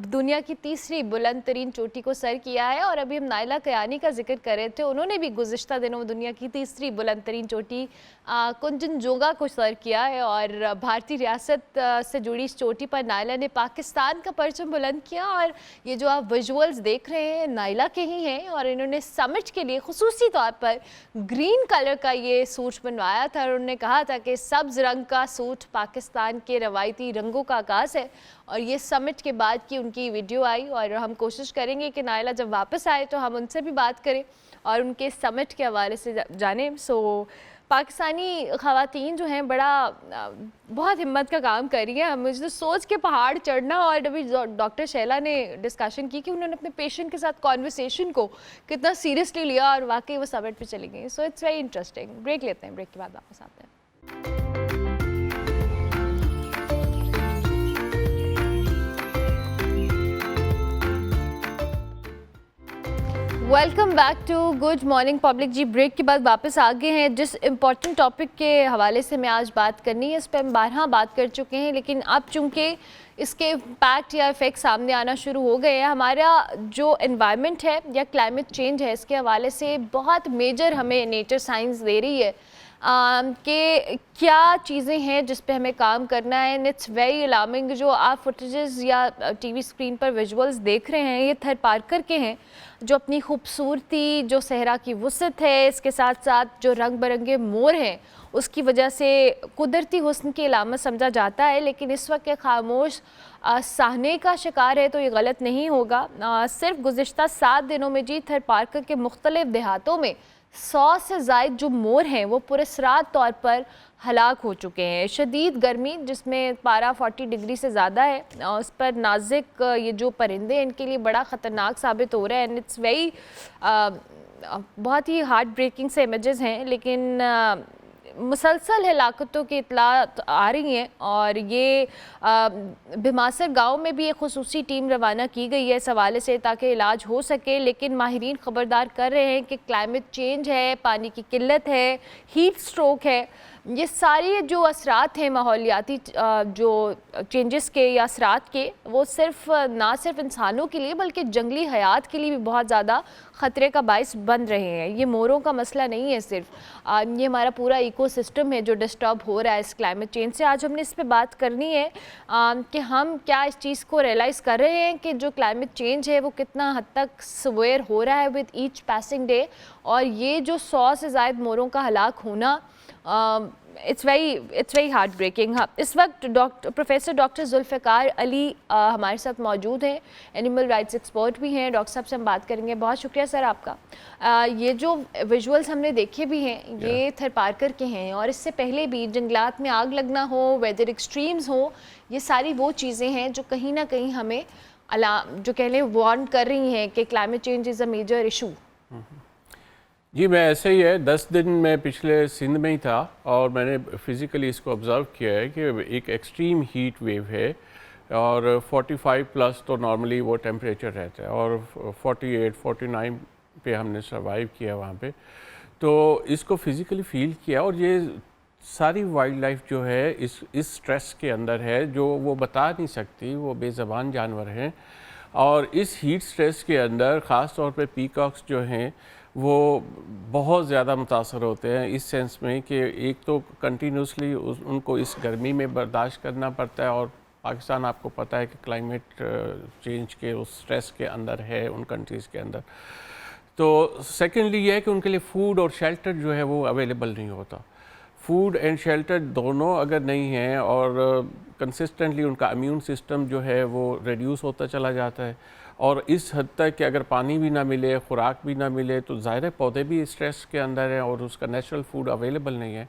दुनिया की तीसरी बुलंद तरीन चोटी को सर किया है। और अभी हम नाइला कयानी का जिक्र कर रहे थे, उन्होंने भी गुज़िश्ता दिनों दुनिया की तीसरी बुलंद तरीन चोटी कंचनजंगा को सर किया है और भारतीय रियासत से जुड़ी इस चोटी पर नायला ने पाकिस्तान का परचम बुलंद किया। और ये जो आप विजुअल्स देख रहे हैं नायला के ही हैं और इन्होंने समिट के लिए खुसूसी तौर पर ग्रीन कलर का ये सूट बनवाया था और उन्होंने कहा था कि सब्ज़ रंग का सूट पाकिस्तान के रवायती रंगों का आगाज़ है। और ये समिट के बाद की उनकी वीडियो आई और हम कोशिश करेंगे कि नायला जब वापस आए तो हम उनसे भी बात करें और उनके समिट के हवाले से जानें। सो पाकिस्तानी ख़वातीन जो हैं बहुत हिम्मत का काम कर रही है। मुझे तो सोच के पहाड़ चढ़ना। और अभी डॉक्टर शैला ने डिस्कशन की कि उन्होंने अपने पेशेंट के साथ कॉन्वर्सेशन को कितना सीरियसली लिया और वाकई वो समिट पे चली गई। So it's very interesting. Break लेते हैं, ब्रेक के बाद वापस आते हैं। Welcome back to good morning public जी। ब्रेक के बाद वापस आ गए हैं। जिस इम्पॉर्टेंट टॉपिक के हवाले से मैं आज बात करनी है इस पर हम 12 बात कर चुके हैं, लेकिन अब चूँकि इसके इम्पैक्ट या इफ़ेक्ट सामने आना शुरू हो गए हैं, हमारा जो एनवायरनमेंट है या क्लाइमेट चेंज है इसके हवाले से बहुत मेजर हमें नेचर साइंस दे रही है कि क्या चीज़ें हैं जिस पे हमें काम करना है। And it's very alarming. जो आप फुटेजेस या टीवी स्क्रीन पर विजुअल्स देख रहे हैं ये थर पार्कर के हैं, जो अपनी खूबसूरती, जो सहरा की वुसअत है, इसके साथ साथ जो रंग बिरंगे मोर हैं उसकी वजह से कुदरती हुस्न की अलामत समझा जाता है। लेकिन इस वक्त के खामोश सहने का शिकार है तो ये गलत नहीं होगा। सिर्फ गुज़िश्ता 7 दिनों में जी थर पार्कर के मुख्तलिफ देहातों में 100 से ज़ायद जो मोर हैं वो पुरस्रात तौर पर हलाक हो चुके हैं। शदीद गर्मी जिसमें पारा 40 डिग्री से ज़्यादा है, उस पर नाजुक ये जो परिंदे हैं इनके लिए बड़ा ख़तरनाक साबित हो रहा है। एंड इट्स वेरी बहुत ही हार्ट ब्रेकिंग से इमेजेस हैं, लेकिन मुसलसल हलाकतों की इतलात आ रही हैं। और ये भिमासर गांव में भी एक खुसूसी टीम रवाना की गई है इस हवाले से ताकि इलाज हो सके। लेकिन माहिरीन ख़बरदार कर रहे हैं कि क्लाइमेट चेंज है, पानी की किल्लत है, हीट स्ट्रोक है, ये सारे जो असरात हैं माहौलियाती जो चेंजेस के या असरात के, वो ना सिर्फ इंसानों के लिए बल्कि जंगली हयात के लिए भी बहुत ज़्यादा ख़तरे का बाइस बन रहे हैं। ये मोरों का मसला नहीं है सिर्फ, ये हमारा पूरा इकोसिस्टम है जो डिस्टर्ब हो रहा है इस क्लाइमेट चेंज से। आज हमने इस पे बात करनी है कि हम क्या इस चीज़ को रियलाइज़ कर रहे हैं कि जो क्लाइमेट चेंज है वो कितना हद तक सवेयर हो रहा है विद ईच पासिंग डे। और ये जो 100 से ज़ायद मोरों का हलाक होना इट्स वेरी हार्ट ब्रेकिंग। हाँ, इस वक्त प्रोफेसर डॉक्टर जुल्फ़िकार अली हमारे साथ मौजूद हैं, एनिमल राइट्स एक्सपर्ट भी हैं। डॉक्टर साहब से हम बात करेंगे। बहुत शुक्रिया सर आपका। ये जो विजुअल्स हमने देखे भी हैं ये थर पार्कर के हैं और इससे पहले भी जंगलात में आग लगना हो, वेदर एक्सट्रीम्स हो, ये सारी वो चीज़ें हैं जो कहीं ना कहीं हमें जो कह लें वार्न कर रही हैं कि climate change is a major issue. जी मैं ऐसे ही है। 10 दिन मैं पिछले सिंध में ही था और मैंने फिज़िकली इसको ऑब्ज़र्व किया है कि एक एक्सट्रीम हीट वेव है और 45 प्लस तो नॉर्मली वो टेम्परेचर रहता है और 48, 49 पे हमने सर्वाइव किया वहाँ पे। तो इसको फिज़िकली फ़ील किया और ये सारी वाइल्ड लाइफ जो है इस स्ट्रेस के अंदर है जो वो बता नहीं सकती, वो बेज़बान जानवर हैं। और इस हीट स्ट्रेस के अंदर ख़ास तौर पे पीकॉक्स जो हैं वो बहुत ज़्यादा मुतासर होते हैं इस सेंस में कि एक तो कंटिन्यूसली उनको इस गर्मी में बर्दाश्त करना पड़ता है और पाकिस्तान आपको पता है कि क्लाइमेट चेंज के उस स्ट्रेस के अंदर है उन कंट्रीज़ के अंदर। तो सेकेंडली ये है कि उनके लिए फ़ूड और शेल्टर जो है वो अवेलेबल नहीं होता। फूड एंड शेल्टर दोनों अगर नहीं है और कंसिस्टेंटली उनका इम्यून सिस्टम जो है वो रिड्यूस होता चला जाता है और इस हद तक कि अगर पानी भी ना मिले, खुराक भी ना मिले तो ज़ाहिर है पौधे भी स्ट्रेस के अंदर हैं और उसका नेचुरल फूड अवेलेबल नहीं है।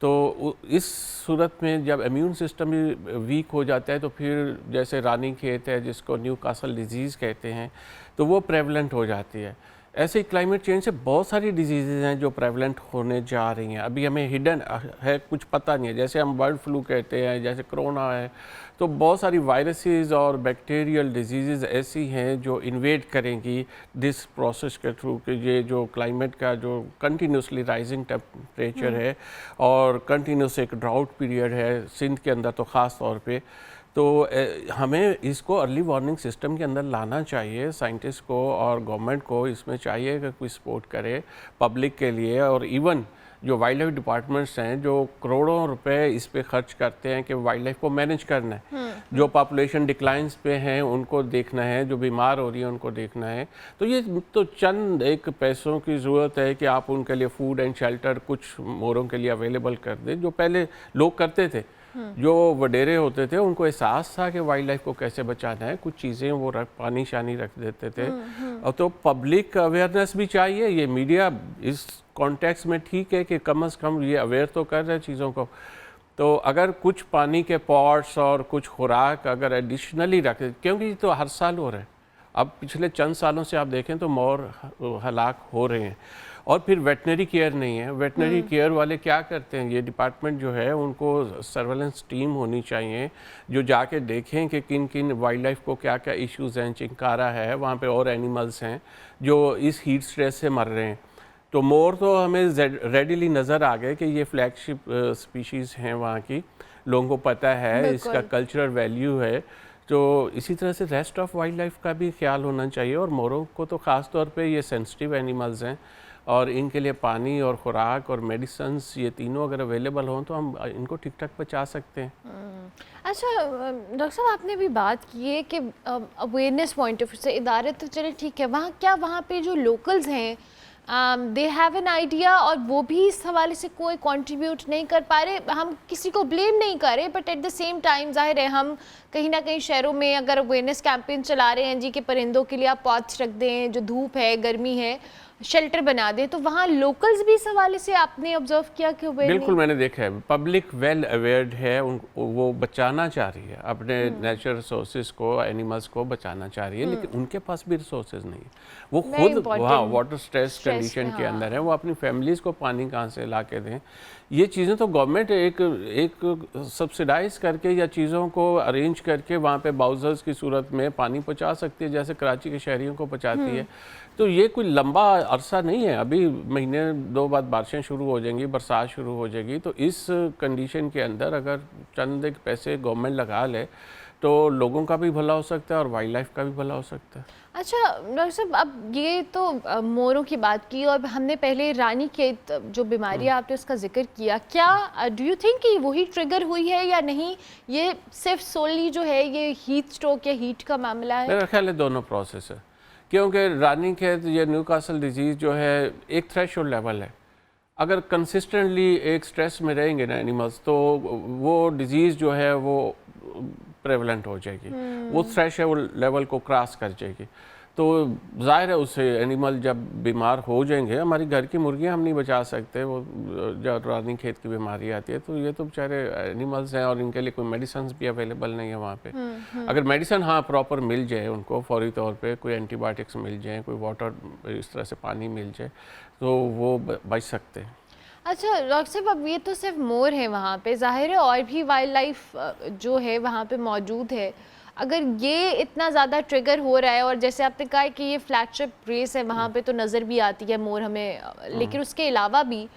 तो इस सूरत में जब इम्यून सिस्टम भी वीक हो जाता है तो फिर जैसे रानी खेत है जिसको न्यूकासल डिजीज़ कहते हैं तो वो प्रेवलेंट हो जाती है। ऐसे ही क्लाइमेट चेंज से बहुत सारी डिजीज़ हैं जो प्रेवलेंट होने जा रही हैं, अभी हमें हिडन है, कुछ पता नहीं है। जैसे हम बर्ड फ्लू कहते हैं, जैसे कोरोना है, तो बहुत सारी वायरसेस और बैक्टीरियल डिजीज़ ऐसी हैं जो इन्वेड करेंगी दिस प्रोसेस के थ्रू कि ये जो क्लाइमेट का जो कंटिन्यूसली राइजिंग टेम्परेचर है और कंटिन्यूस एक ड्राउट पीरियड है सिंध के अंदर तो ख़ास तौर पे, तो हमें इसको अर्ली वार्निंग सिस्टम के अंदर लाना चाहिए, साइंटिस्ट को और गवर्नमेंट को इसमें चाहिए कि कोई सपोर्ट करे पब्लिक के लिए। और इवन जो वाइल्ड लाइफ डिपार्टमेंट्स हैं जो करोड़ों रुपए इस पे खर्च करते हैं कि वाइल्ड लाइफ को मैनेज करना है, जो पॉपुलेशन डिक्लाइंस पे हैं उनको देखना है, जो बीमार हो रही है उनको देखना है। तो ये तो चंद एक पैसों की ज़रूरत है कि आप उनके लिए फूड एंड शेल्टर कुछ मोरों के लिए अवेलेबल कर दें, जो पहले लोग करते थे। जो वडेरे होते थे उनको एहसास था कि वाइल्ड लाइफ को कैसे बचाना है, कुछ चीज़ें वो पानी शानी रख देते थे। और तो पब्लिक अवेयरनेस भी चाहिए, ये मीडिया इस कॉन्टेक्स्ट में ठीक है कि कम से कम ये अवेयर तो कर रहे हैं चीज़ों को। तो अगर कुछ पानी के पॉट्स और कुछ खुराक अगर एडिशनली रखें, क्योंकि ये तो हर साल हो रहा है, अब पिछले चंद सालों से आप देखें तो मोर हलाक हो रहे हैं। और फिर वेटनरी केयर नहीं है, वेटनरी केयर वाले क्या करते हैं, ये डिपार्टमेंट जो है उनको सर्वेलेंस टीम होनी चाहिए जो जाके देखें कि किन किन वाइल्ड लाइफ को क्या क्या इश्यूज़ हैं, चिंकारा है वहाँ पे और एनिमल्स हैं जो इस हीट स्ट्रेस से मर रहे हैं। तो मोर तो हमें रेडिली नज़र आ गए कि ये फ्लैगशिप स्पीशीज़ हैं वहाँ की, लोगों को पता है, इसका कल्चरल वैल्यू है। तो इसी तरह से रेस्ट ऑफ वाइल्ड लाइफ का भी ख्याल होना चाहिए। और मोरों को तो ख़ास तौर पे ये सेंसिटिव एनिमल्स हैं और इनके लिए पानी और खुराक और मेडिसिन्स ये तीनों अगर अवेलेबल हों तो हम इनको ठीक ठाक बचा सकते हैं। अच्छा डॉक्टर साहब, आपने भी बात की है कि अवेयरनेस पॉइंट ऑफ व्यू से इदारे तो चले ठीक है, वहाँ क्या वहाँ पे जो लोकल्स हैं दे हैव एन आइडिया और वो भी इस हवाले से कोई कंट्रीब्यूट नहीं कर पा रहे। हम किसी को ब्लेम नहीं कर रहे, but at the same time जाहिर है हम कहीं ना कहीं शहरों में अगर अवेयरनेस कैंपेन चला रहे हैं जी कि परिंदों के लिए आप पॉट्स रख दें, जो धूप है गर्मी है शेल्टर बना दें, तो वहाँ लोकल्स भी इस हवाले से आपने ऑब्जर्व किया कि बिल्कुल मैंने देखा है, पब्लिक वेल अवेयर्ड है, वो बचाना चाह रही है अपने नेचुरल रिसोर्सेज को, एनिमल्स को बचाना चाह रही है, लेकिन उनके पास भी रिसोर्सेज नहीं है। वो खुद वहाँ वाटर स्ट्रेस कंडीशन के अंदर है, वो अपनी फैमिलीज़ को पानी कहाँ से ला के दें। ये चीज़ें तो गवर्नमेंट एक सब्सिडाइज करके या चीज़ों को अरेंज करके वहाँ पे बाउजर्स की सूरत में पानी पहुँचा सकती है, जैसे कराची के शहरियों को पहुँचाती है। तो ये कोई लंबा अरसा नहीं है, अभी महीने दो बाद बारिशें शुरू हो जाएंगी, बरसात शुरू हो जाएगी। तो इस कंडीशन के अंदर अगर चंद एक पैसे गवर्नमेंट लगा ले तो लोगों का भी भला हो सकता है और वाइल्ड लाइफ का भी भला हो सकता है। अच्छा डॉक्टर साहब, अब ये तो मोरों की बात की और हमने पहले रानीखेत जो बीमारी है आपने उसका जिक्र किया, क्या डू यू थिंक कि वही ट्रिगर हुई है या नहीं, ये सिर्फ सोली जो है ये हीट स्ट्रोक या हीट का मामला है? मेरा ख्याल है दोनों प्रोसेस है, क्योंकि रानीखेत या न्यूकासल डिजीज़ जो है एक थ्रेशोल्ड लेवल है। अगर कंसिस्टेंटली एक स्ट्रेस में रहेंगे ना एनिमल्स तो वो डिजीज़ जो है वो प्रेवलेंट हो जाएगी, वो थ्रेशोल्ड लेवल को क्रॉस कर जाएगी। तो जाहिर है उससे एनिमल जब बीमार हो जाएंगे, हमारी घर की मुर्गियां हम नहीं बचा सकते, वो जब रानीखेत की बीमारी आती है तो ये तो बेचारे एनिमल्स हैं और इनके लिए कोई मेडिसिन भी अवेलेबल नहीं है वहाँ पे। अगर मेडिसिन हाँ प्रॉपर मिल जाए उनको फौरी तौर पे, कोई एंटीबायोटिक्स मिल जाए, कोई वाटर इस तरह से पानी मिल जाए तो वो बच सकते हैं। अच्छा डॉक्टर साहब, अब ये तो सिर्फ मोर है वहाँ पे, जाहिर है और भी वाइल्ड लाइफ जो है वहाँ पे मौजूद है। अगर ये इतना ज़्यादा ट्रिगर हो रहा है और जैसे आपने कहा कि ये फ्लैगशिप रेस है वहाँ पे तो नज़र भी आती है मोर हमें, लेकिन उसके अलावा भी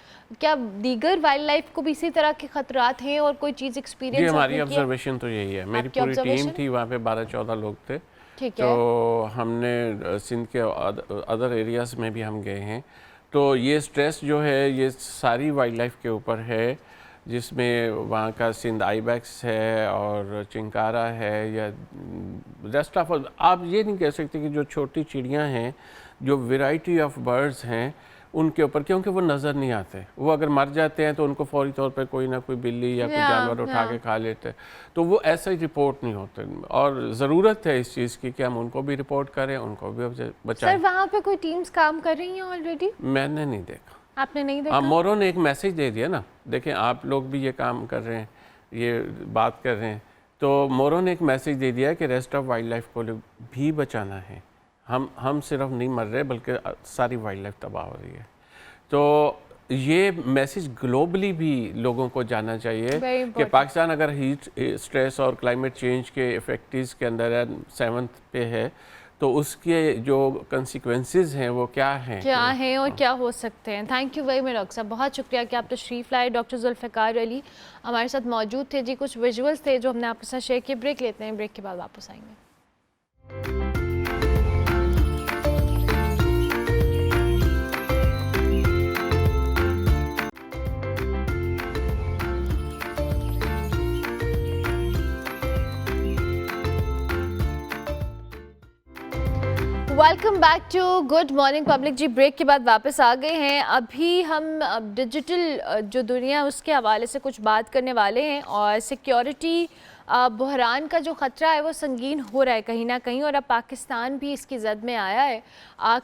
क्या दीगर वाइल्ड लाइफ को भी इसी तरह के खतरात हैं और कोई चीज़ एक्सपीरियंस? हमारी ऑब्जर्वेशन तो यही है, मेरी पूरी टीम थी वहाँ पे, 12-14 लोग थे। ठीक है। तो हमने सिंध के अदर एरियाज़ में भी हम गए हैं। तो ये स्ट्रेस जो है ये सारी वाइल्ड लाइफ के ऊपर है, जिसमें वहाँ का सिंध आइबैक्स है और चिंकारा है या रेस्ट ऑफ, आप ये नहीं कह सकते कि जो छोटी चिड़ियाँ हैं, जो वैरायटी ऑफ बर्ड्स हैं उनके ऊपर, क्योंकि वो नज़र नहीं आते। वो अगर मर जाते हैं तो उनको फौरी तौर पे कोई ना कोई बिल्ली या कोई जानवर उठा के खा लेते हैं, तो वो ऐसा ही रिपोर्ट नहीं होते। और ज़रूरत है इस चीज़ की कि हम उनको भी रिपोर्ट करें, उनको भी बचाएं। सर वहाँ पे कोई टीम्स काम कर रही हैं ऑलरेडी? मैंने नहीं देखा। आपने नहीं देखा? मोरों ने एक मैसेज दे दिया ना, देखें आप लोग भी ये काम कर रहे हैं, ये बात कर रहे हैं, तो मोरों ने एक मैसेज दे दिया कि रेस्ट ऑफ वाइल्ड लाइफ को भी बचाना है। हम सिर्फ नहीं मर रहे बल्कि सारी वाइल्ड लाइफ तबाह हो रही है। तो ये मैसेज ग्लोबली भी लोगों को जानना चाहिए कि पाकिस्तान अगर हीट स्ट्रेस और क्लाइमेट चेंज के इफेक्टिव्स के अंदर 7th पे है तो उसके जो कंसिक्वेंसेस हैं वो क्या हैं? क्या हैं और क्या हो सकते हैं। Thank you very much doctor साहब, बहुत शुक्रिया कि आप तशरीफ़ लाए। डॉक्टर जुल्फ़िकार अली हमारे साथ मौजूद थे जी। कुछ विजुअल्स थे जो हमने आपके साथ शेयर किए। ब्रेक लेते हैं, ब्रेक के बाद वापस आएंगे। Welcome back to good morning public जी। ब्रेक के बाद वापस आ गए हैं। अभी हम डिजिटल जो दुनिया है उसके हवाले से कुछ बात करने वाले हैं और सिक्योरिटी बहरान का जो ख़तरा है वो संगीन हो रहा है कहीं ना कहीं, और अब पाकिस्तान भी इसकी जद में आया है।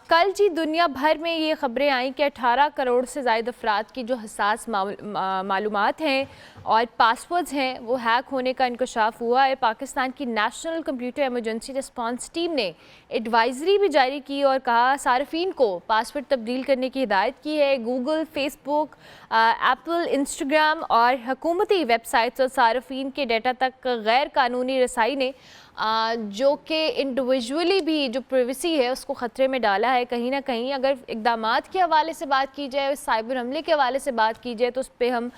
कल जी दुनिया भर में ये ख़बरें आई कि 18 करोड़ से ज़ायद अफराद की जो हसास मालूमात हैं और पासवर्ड्स हैं वो हैक होने का इंकशाफ हुआ है। पाकिस्तान की national computer emergency response team ने एडवाइजरी भी जारी की और कहा सार्फिन को पासवर्ड तब्दील करने की हिदायत की है। गूगल, फेसबुक, एप्पल, इंस्टाग्राम और हुकूमती वेबसाइट्स और सार्फिन के डेटा तक गैर कानूनी रसाई ने जो कि इंडिविजुअली भी जो प्राइवेसी है उसको ख़तरे में डाला है कहीं ना कहीं। अगर इक़दामात के हवाले से बात की जाए, साइबर हमले के हवाले से बात की जाए, तो उस पर हम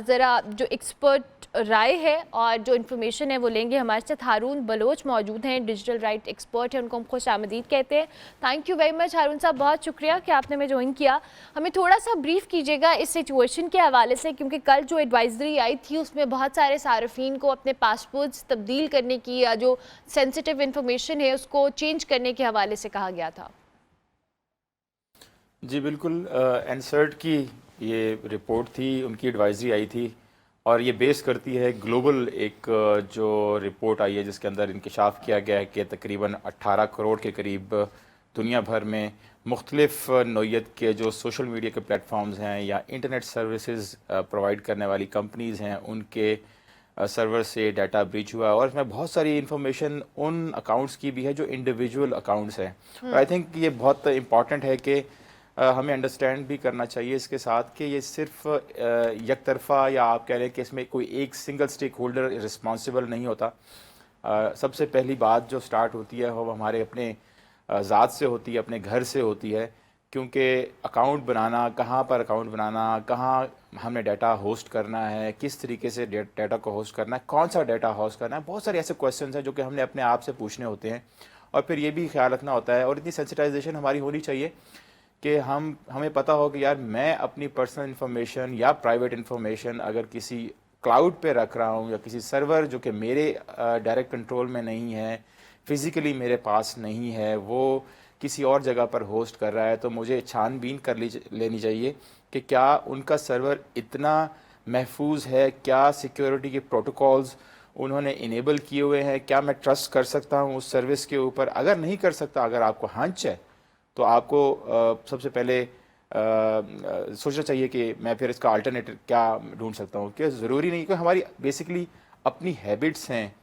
ज़रा जो एक्सपर्ट राय है और जो इन्फॉर्मेशन है वो लेंगे। हमारे साथ हारून बलोच मौजूद हैं, डिजिटल राइट एक्सपर्ट हैं, उनको हम खुश आमदीद कहते हैं। थैंक यू वेरी मच हारून साहब, बहुत शुक्रिया कि आपने हमें ज्वाइन किया। हमें थोड़ा सा ब्रीफ कीजिएगा इस सिचुएशन के हवाले से, क्योंकि कल जो एडवाइजरी आई थी उसमें बहुत सारे सार्फिन को अपने पासपोर्ट्स तब्दील करने की या जो सेंसिटिव इंफॉर्मेशन है उसको चेंज करने के हवाले से कहा गया था। जी बिल्कुल, एनसर्ट की ये रिपोर्ट थी, उनकी एडवाइजरी आई थी और ये बेस करती है ग्लोबल एक जो रिपोर्ट आई है जिसके अंदर इंकशाफ किया गया है कि तकरीबन 18 करोड़ के करीब दुनिया भर में मुख्तलिफ नौइयत के जो सोशल मीडिया के प्लेटफॉर्म्स हैं या इंटरनेट सर्विसेज प्रोवाइड करने वाली कंपनीज़ हैं उनके सर्वर से डाटा ब्रीच हुआ है। और इसमें बहुत सारी इन्फॉर्मेशन उन अकाउंट्स की भी है जो इंडिविजुअल अकाउंट्स हैं। और आई थिंक ये बहुत इम्पॉर्टेंट है कि हमें अंडरस्टैंड भी करना चाहिए इसके साथ कि ये सिर्फ एक तरफ़ा या आप कह रहे हैं कि इसमें कोई एक सिंगल स्टेक होल्डर रिस्पॉन्सिबल नहीं होता। सबसे पहली बात जो स्टार्ट होती है वो हमारे अपने ज़ात से होती है, अपने घर से होती है, क्योंकि अकाउंट बनाना, कहाँ पर अकाउंट बनाना, कहाँ हमने डाटा होस्ट करना है, किस तरीके से डाटा को होस्ट करना है, कौन सा डाटा होस्ट करना है, बहुत सारे ऐसे क्वेश्चंस हैं जो कि हमने अपने आप से पूछने होते हैं। और फिर ये भी ख्याल रखना होता है और इतनी सेंसिटाइजेशन हमारी होनी चाहिए कि हमें पता हो कि यार मैं अपनी पर्सनल इन्फॉर्मेशन या प्राइवेट इन्फॉर्मेशन अगर किसी क्लाउड पे रख रहा हूँ या किसी सर्वर जो कि मेरे डायरेक्ट कंट्रोल में नहीं है, फिज़िकली मेरे पास नहीं है, वो किसी और जगह पर होस्ट कर रहा है, तो मुझे छानबीन कर लेनी चाहिए कि क्या उनका सर्वर इतना महफूज है, क्या सिक्योरिटी के प्रोटोकॉल्स उन्होंने इनेबल किए हुए हैं, क्या मैं ट्रस्ट कर सकता हूँ उस सर्विस के ऊपर। अगर नहीं कर सकता, अगर आपको हंच है, तो आपको सबसे पहले सोचना चाहिए कि मैं फिर इसका अल्टरनेटिव क्या ढूंढ सकता हूँ। कि ज़रूरी नहीं कि हमारी बेसिकली अपनी हैबिट्स हैं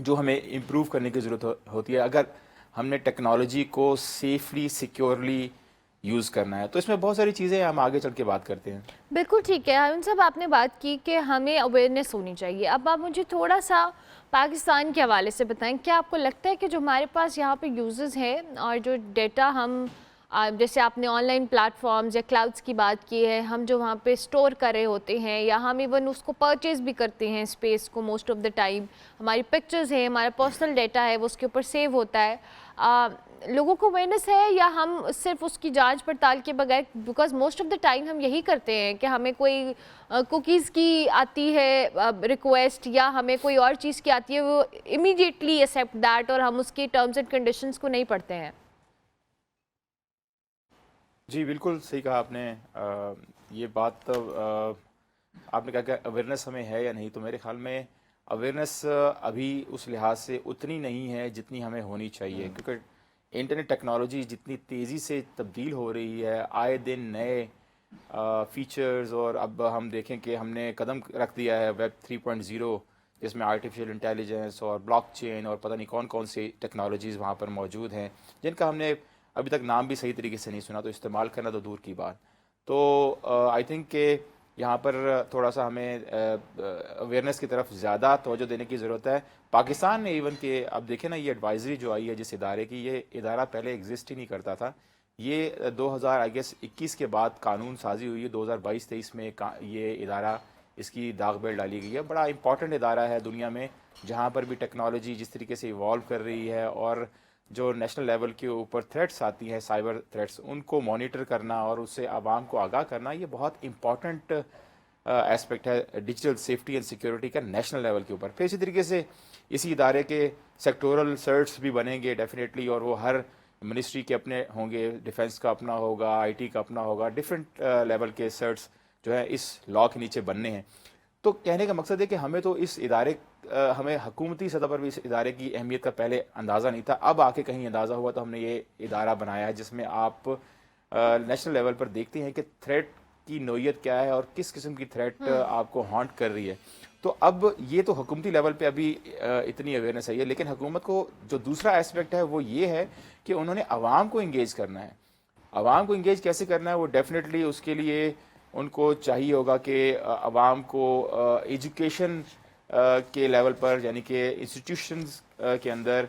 जो हमें इम्प्रूव करने की ज़रूरत होती है। अगर हमने टेक्नोलॉजी को सेफली, सिक्योरली यूज़ करना है तो इसमें बहुत सारी चीज़ें हम आगे चल के बात करते हैं। बिल्कुल ठीक है हारून साहब, आपने बात की कि हमें अवेयरनेस होनी चाहिए। अब आप मुझे थोड़ा सा पाकिस्तान के हवाले से बताएं, क्या आपको लगता है कि जो हमारे पास यहाँ पे यूजर्स हैं और जो डेटा हम जैसे आपने ऑनलाइन प्लेटफॉर्म्स या क्लाउड्स की बात की है, हम जो वहाँ पे स्टोर कर रहे होते हैं या हम इवन उसको परचेज़ भी करते हैं स्पेस को, मोस्ट ऑफ द टाइम हमारी पिक्चर्स हैं, हमारा पर्सनल डेटा है वो उसके ऊपर सेव होता है, लोगों को अवेयरनेस है या हम सिर्फ उसकी जांच पड़ताल के बगैर, because most of the time हम यही करते हैं कि हमें कोई कुकीज़ की आती है रिक्वेस्ट या हमें कोई और चीज़ की आती है, वो इमीडिएटली एक्सेप्ट दैट और हम उसके टर्म्स एंड कंडीशंस को नहीं पढ़ते हैं। जी बिल्कुल सही कहा आपने। ये बात तो आपने कहा कि अवेयरनेस हमें है या नहीं, तो मेरे ख्याल में अवेयरनेस अभी उस लिहाज से उतनी नहीं है जितनी हमें होनी चाहिए, क्योंकि इंटरनेट टेक्नोलॉजी जितनी तेज़ी से तब्दील हो रही है, आए दिन नए फीचर्स, और अब हम देखें कि हमने कदम रख दिया है वेब 3.0 जिसमें आर्टिफिशियल इंटेलिजेंस और ब्लॉकचेन और पता नहीं कौन कौन सी टेक्नोलॉजीज़ वहाँ पर मौजूद हैं जिनका हमने अभी तक नाम भी सही तरीके से नहीं सुना, तो इस्तेमाल करना तो दूर की बात। तो आई थिंक के यहाँ पर थोड़ा सा हमें अवेयरनेस की तरफ ज़्यादा तवज्जो देने की ज़रूरत है। पाकिस्तान में इवन के अब देखें ना, ये एडवाइजरी जो आई है जिस इदारे की, ये इदारा पहले एग्जिस्ट ही नहीं करता था। ये 2021 के बाद कानून साजी हुई है, 2022-23 में ये इदारा, इसकी दाग बेल डाली गई है। बड़ा इंपॉर्टेंट इदारा है दुनिया में, जहाँ पर भी टेक्नोलॉजी जिस तरीके से इवॉल्व कर रही है और जो नेशनल लेवल के ऊपर थ्रेट्स आती हैं, साइबर थ्रेट्स, उनको मॉनिटर करना और उससे आवाम को आगाह करना, ये बहुत इंपॉर्टेंट एस्पेक्ट है डिजिटल सेफ्टी एंड सिक्योरिटी का नेशनल लेवल के ऊपर। फिर इसी तरीके से इसी इदारे के सेक्टोरल सर्ट्स भी बनेंगे डेफिनेटली, और वो हर मिनिस्ट्री के अपने होंगे, डिफेंस का अपना होगा, आईटी का अपना होगा, डिफरेंट लेवल के सर्ट्स जो है इस लॉ के नीचे बनने हैं। तो कहने का मकसद है कि हमें तो इस इदारे हमें हुकूमती सतह पर भी इस इदारे की अहमियत का पहले अंदाज़ा नहीं था, अब आके कहीं अंदाज़ा हुआ तो हमने ये इदारा बनाया है, जिसमें आप नेशनल लेवल पर देखते हैं कि थ्रेट की नोयत क्या है और किस किस्म की थ्रेट आपको हॉन्ट कर रही है। तो अब ये तो हुकूमती लेवल पे अभी इतनी अवेयरनेस है, लेकिन हुकूमत को जो दूसरा एस्पेक्ट है वो ये है कि उन्होंने आवाम को इंगेज करना है। आवाम को इंगेज कैसे करना है, वो डेफिनेटली उसके लिए उनको चाहिए होगा कि आवाम को एजुकेशन के लेवल पर, यानी कि इंस्टीट्यूशंस के अंदर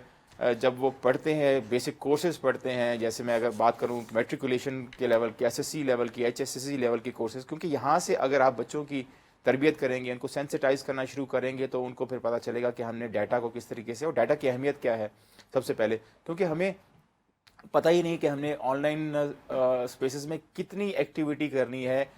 जब वो पढ़ते हैं, बेसिक कोर्सेज पढ़ते हैं, जैसे मैं अगर बात करूं मैट्रिकुलेशन के लेवल के, एसएससी लेवल की, एचएसएससी लेवल के कोर्सेज, क्योंकि यहाँ से अगर आप बच्चों की तरबियत करेंगे, उनको सेंसिटाइज करना शुरू करेंगे, तो उनको फिर पता चलेगा कि हमने डाटा को किस तरीके से, और डाटा की अहमियत क्या है सबसे पहले, क्योंकि हमें पता ही नहीं कि हमने ऑनलाइन स्पेसेस में कितनी एक्टिविटी करनी है,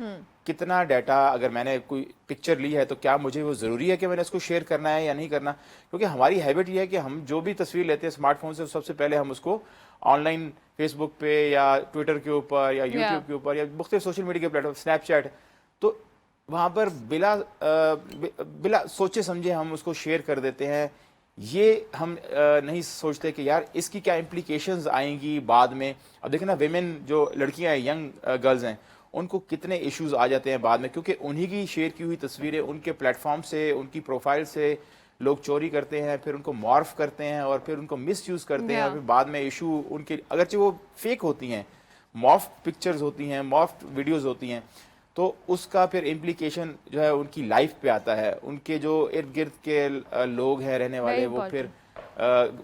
कितना डाटा, अगर मैंने कोई पिक्चर ली है तो क्या मुझे वो ज़रूरी है कि मैंने उसको शेयर करना है या नहीं करना। क्योंकि हमारी हैबिट ये है कि हम जो भी तस्वीर लेते हैं स्मार्टफोन से, सबसे पहले हम उसको ऑनलाइन फेसबुक पे या ट्विटर के ऊपर या यूट्यूब के ऊपर या मुख्तलिफ सोशल मीडिया के प्लेटफॉर्म, स्नैपचैट, तो वहाँ पर बिला सोचे समझे हम उसको शेयर कर देते हैं। ये हम नहीं सोचते कि यार इसकी क्या इम्प्लीकेशंस आएंगी बाद में। अब देखना, विमेन जो लड़कियां हैं, यंग गर्ल्स हैं, उनको कितने इश्यूज आ जाते हैं बाद में, क्योंकि उन्हीं की शेयर की हुई तस्वीरें उनके प्लेटफॉर्म से, उनकी प्रोफाइल से लोग चोरी करते हैं, फिर उनको मॉर्फ करते हैं और फिर उनको मिसयूज करते हैं, फिर बाद में इशू उनके, अगरचे वो फेक होती हैं, मॉर्फ पिक्चर्स होती हैं, मॉर्फ वीडियोज होती हैं, तो उसका फिर इम्प्लीकेशन जो है उनकी लाइफ पे आता है। उनके जो इर्द गिर्द के लोग हैं रहने वाले, वो फिर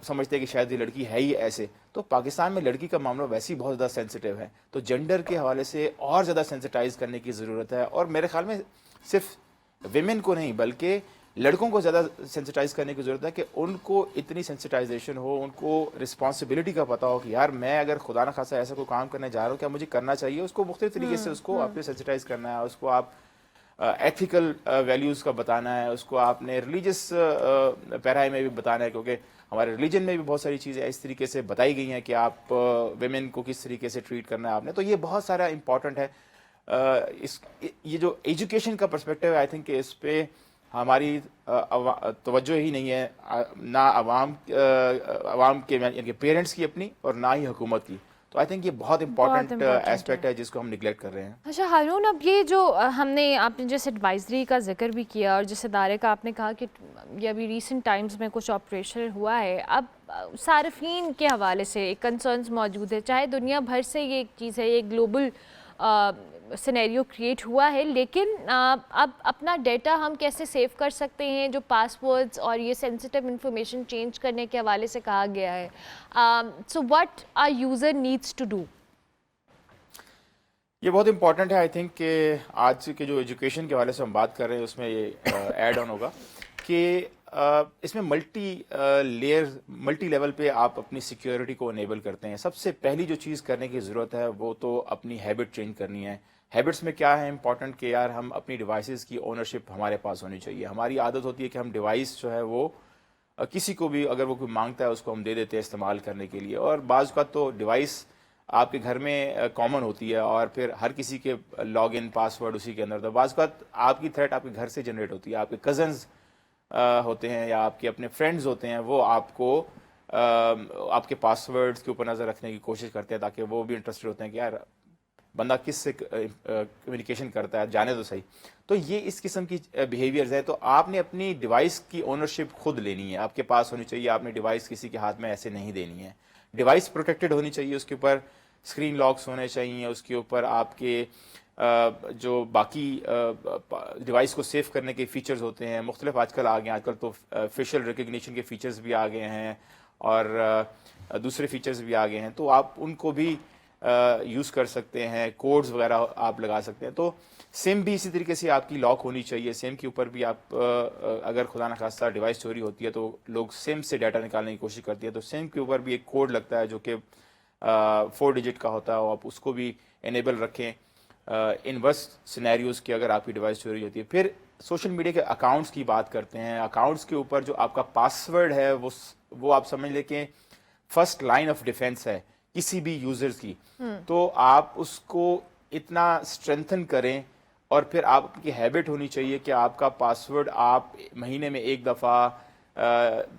समझते हैं कि शायद ये लड़की है ही ऐसे। तो पाकिस्तान में लड़की का मामला वैसे ही बहुत ज़्यादा सेंसिटिव है, तो जेंडर के हवाले से और ज़्यादा सेंसिटाइज करने की ज़रूरत है। और मेरे ख्याल में सिर्फ विमेन को नहीं बल्कि लड़कों को ज़्यादा सेंसिटाइज करने की ज़रूरत है कि उनको इतनी सेंसिटाइजेशन हो, उनको रिस्पॉन्सिबिलिटी का पता हो कि यार मैं अगर खुदा न खासा ऐसा कोई काम करने जा रहा हूँ, क्या मुझे करना चाहिए। उसको मुख्तलिफ तरीके से उसको आपने सेंसिटाइज करना है, उसको आप एथिकल वैल्यूज़ का बताना है, उसको आपने रिलीजियस पैराई में भी बताना है, क्योंकि हमारे रिलीजन में भी बहुत सारी चीज़ें इस तरीके से बताई गई हैं कि आप वेमेन को किस तरीके से ट्रीट करना है आपने। तो ये बहुत सारा इंपॉर्टेंट है। ये जो एजुकेशन का पर्सपेक्टिव है, आई थिंक इस पे हमारी तवज्जो ही नहीं है, ना आवाम के यानी पेरेंट्स की अपनी, और ना ही हुकूमत की। तो आई थिंक ये बहुत इंपॉर्टेंट एस्पेक्ट है जिसको हम निगलेक्ट कर रहे हैं। अच्छा हारून, अब ये जो आपने जिस एडवाइजरी का जिक्र भी किया और जिस इदारे का आपने कहा कि ये अभी रिसेंट टाइम्स में कुछ ऑपरेशन हुआ है, अब सार्फिन के हवाले से एक कंसर्न्स मौजूद है, चाहे दुनिया भर से ये एक चीज़ है, ये ग्लोबल सिनेरियो क्रिएट हुआ है, लेकिन अब अपना डेटा हम कैसे सेव कर सकते हैं, जो पासवर्ड्स और ये सेंसिटिव इंफॉर्मेशन चेंज करने के हवाले से कहा गया है। So what are user needs to do? ये बहुत इंपॉर्टेंट है। आई थिंक कि आज के जो एजुकेशन के हवाले से हम बात कर रहे हैं उसमें ये ऐड ऑन होगा कि इसमें मल्टी लेवल पे आप अपनी सिक्योरिटी को इनेबल करते हैं। सबसे पहली जो चीज़ करने की ज़रूरत है वो तो अपनी हैबिट चेंज करनी है। हैबिट्स में क्या है इंपॉर्टेंट कि यार हम अपनी डिवाइसेस की ओनरशिप हमारे पास होनी चाहिए। हमारी आदत होती है कि हम डिवाइस जो है वो किसी को भी अगर वो कोई मांगता है उसको हम दे देते हैं इस्तेमाल करने के लिए, और बाज़ का तो डिवाइस आपके घर में कॉमन होती है और फिर हर किसी के लॉगिन पासवर्ड उसी के अंदर। तो बाज़ का आपकी थ्रेट आपके घर से जनरेट होती है, आपके कज़न्स होते हैं या आपके अपने फ्रेंड्स होते हैं, वो आपको आपके पासवर्ड्स के ऊपर नज़र रखने की कोशिश करते हैं ताकि वो भी इंटरेस्टेड होते हैं कि यार बंदा किस से कम्युनिकेशन करता है, जाने तो सही। तो ये इस किस्म की बिहेवियर्स है। तो आपने अपनी डिवाइस की ओनरशिप खुद लेनी है, आपके पास होनी चाहिए। आपने डिवाइस किसी के हाथ में ऐसे नहीं देनी है। डिवाइस प्रोटेक्टेड होनी चाहिए, उसके ऊपर स्क्रीन लॉक्स होने चाहिए, उसके ऊपर आपके जो बाकी डिवाइस को सेव करने के फीचर्स होते हैं मुख्तलिफ आजकल आ गए हैं। आजकल तो फेशियल रिकग्निशन के फीचर्स भी आ गए हैं और दूसरे फीचर्स भी आ गए हैं, तो आप उनको भी यूज़ कर सकते हैं, कोड्स वगैरह आप लगा सकते हैं। तो सिम भी इसी तरीके से आपकी लॉक होनी चाहिए। सिम के ऊपर भी आप अगर खुदा न खास्ता डिवाइस चोरी होती है तो लोग सिम से डाटा निकालने की कोशिश करती है, तो सिम के ऊपर भी एक कोड लगता है जो कि 4 डिजिट का होता है, आप उसको भी इनेबल रखें इन वर्स्ट सिनेरियोज़ की अगर आपकी डिवाइस चोरी होती है। फिर सोशल मीडिया के अकाउंट्स की बात करते हैं। अकाउंट्स के ऊपर जो आपका पासवर्ड है वो आप समझ लें कि फर्स्ट लाइन ऑफ डिफेंस है किसी भी यूजर्स की। तो आप उसको इतना स्ट्रेंथन करें और फिर आपकी हैबिट होनी चाहिए कि आपका पासवर्ड आप महीने में 1 दफ़ा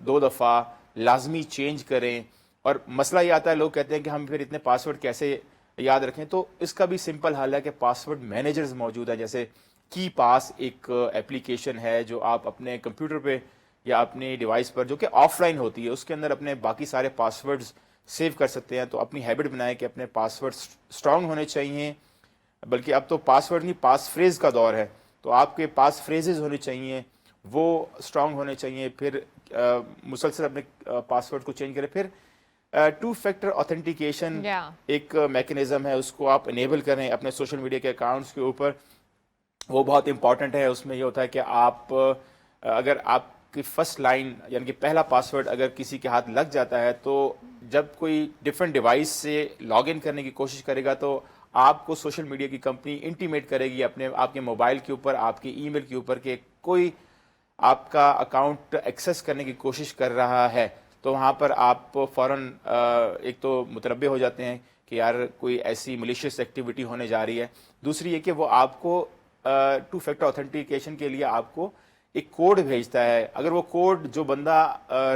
2 दफ़ा लाजमी चेंज करें। और मसला ये आता है, लोग कहते हैं कि हम फिर इतने पासवर्ड कैसे याद रखें, तो इसका भी सिंपल हल है कि पासवर्ड मैनेजर्स मौजूद है। जैसे की पास एक एप्लीकेशन है जो आप अपने कंप्यूटर पे या अपने डिवाइस पर, जो कि ऑफलाइन होती है, उसके अंदर अपने बाकी सारे पासवर्ड्स सेव कर सकते हैं। तो अपनी हैबिट बनाएं कि अपने पासवर्ड स्ट्रांग होने चाहिए, बल्कि अब तो पासवर्ड नहीं पास फ्रेज का दौर है, तो आपके पास फ्रेजेस होने चाहिए, वो स्ट्रांग होने चाहिए। फिर मुसलसल अपने पासवर्ड को चेंज करें। फिर 2 फैक्टर ऑथेंटिकेशन एक मैकेनिज्म है, उसको आप इनेबल करें अपने सोशल मीडिया के अकाउंट्स के ऊपर। वो बहुत इंपॉर्टेंट है। उसमें ये होता है कि आप अगर आपकी फर्स्ट लाइन यानी कि पहला पासवर्ड अगर किसी के हाथ लग जाता है, तो जब कोई डिफरेंट डिवाइस से लॉगिन करने की कोशिश करेगा तो आपको सोशल मीडिया की कंपनी इंटीमेट करेगी आपके मोबाइल के ऊपर, आपके ईमेल के ऊपर कि कोई आपका अकाउंट एक्सेस करने की कोशिश कर रहा है। तो वहाँ पर आप फ़ौरन एक तो मुतरब्बे हो जाते हैं कि यार कोई ऐसी मलिशियस एक्टिविटी होने जा रही है। दूसरी ये कि वो आपको 2 फैक्टर ऑथेंटिकेशन के लिए आपको एक कोड भेजता है। अगर वो कोड जो बंदा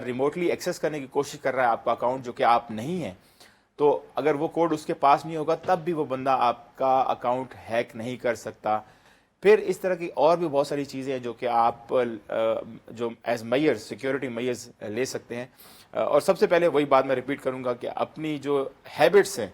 रिमोटली एक्सेस करने की कोशिश कर रहा है आपका अकाउंट, जो कि आप नहीं हैं, तो अगर वो कोड उसके पास नहीं होगा तब भी वो बंदा आपका अकाउंट हैक नहीं कर सकता। फिर इस तरह की और भी बहुत सारी चीज़ें हैं जो कि आप जो एज मेयर्स सिक्योरिटी मेयर्स ले सकते हैं। और सबसे पहले वही बात मैं रिपीट करूंगा कि अपनी जो हैबिट्स हैं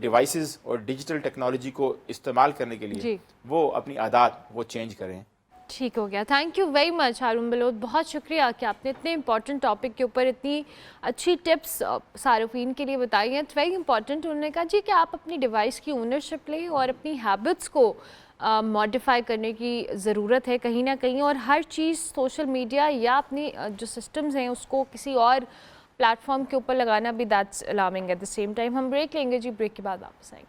डिवाइसेस और डिजिटल टेक्नोलॉजी को इस्तेमाल करने के लिए, वो अपनी आदत वो चेंज करें। ठीक हो गया। Thank you very much Haroon Baloch, बहुत शुक्रिया कि आपने इतने इंपॉर्टेंट टॉपिक के ऊपर इतनी अच्छी टिप्स सार्फिन के लिए बताई हैं। It's very important. उन्होंने कहा जी कि आप अपनी डिवाइस की ओनरशिप लें और अपनी हैबिट्स को मॉडिफाई करने की ज़रूरत है कहीं ना कहीं, और हर चीज़ सोशल मीडिया या अपनी जो सिस्टम्स हैं उसको किसी और प्लेटफॉर्म के ऊपर लगाना भी that's alarming at the same time. हम ब्रेक लेंगे जी, ब्रेक के बाद वापस आएंगे।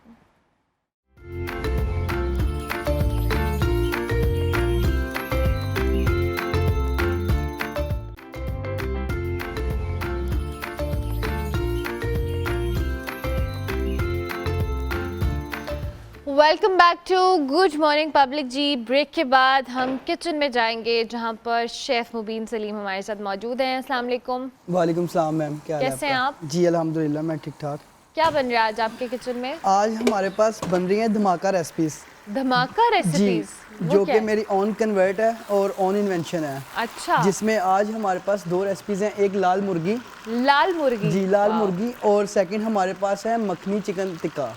Welcome back to good morning public जी। ब्रेक के बाद हम किचन में जाएंगे जहां पर शेफ़ मुबीन सलीम हमारे साथ मौजूद हैं। अस्सलाम वालेकुम। वालेकुम सलाम मैम, क्या हाल है कैसे हैं आप? जी अल्हम्दुलिल्लाह मैं ठीक ठाक। क्या बन रहा है आज आपके किचन में? आज हमारे पास बन रही हैं धमाका रेसिपीज। धमाका रेसिपीज जो कि मेरी ऑन कन्वर्ट है और ऑन इन्वेंशन है। अच्छा। जिसमें आज हमारे पास 2 रेसिपीज हैं। एक लाल मुर्गी जी लाल मुर्गी, और सेकंड हमारे पास है मखनी चिकन टिक्का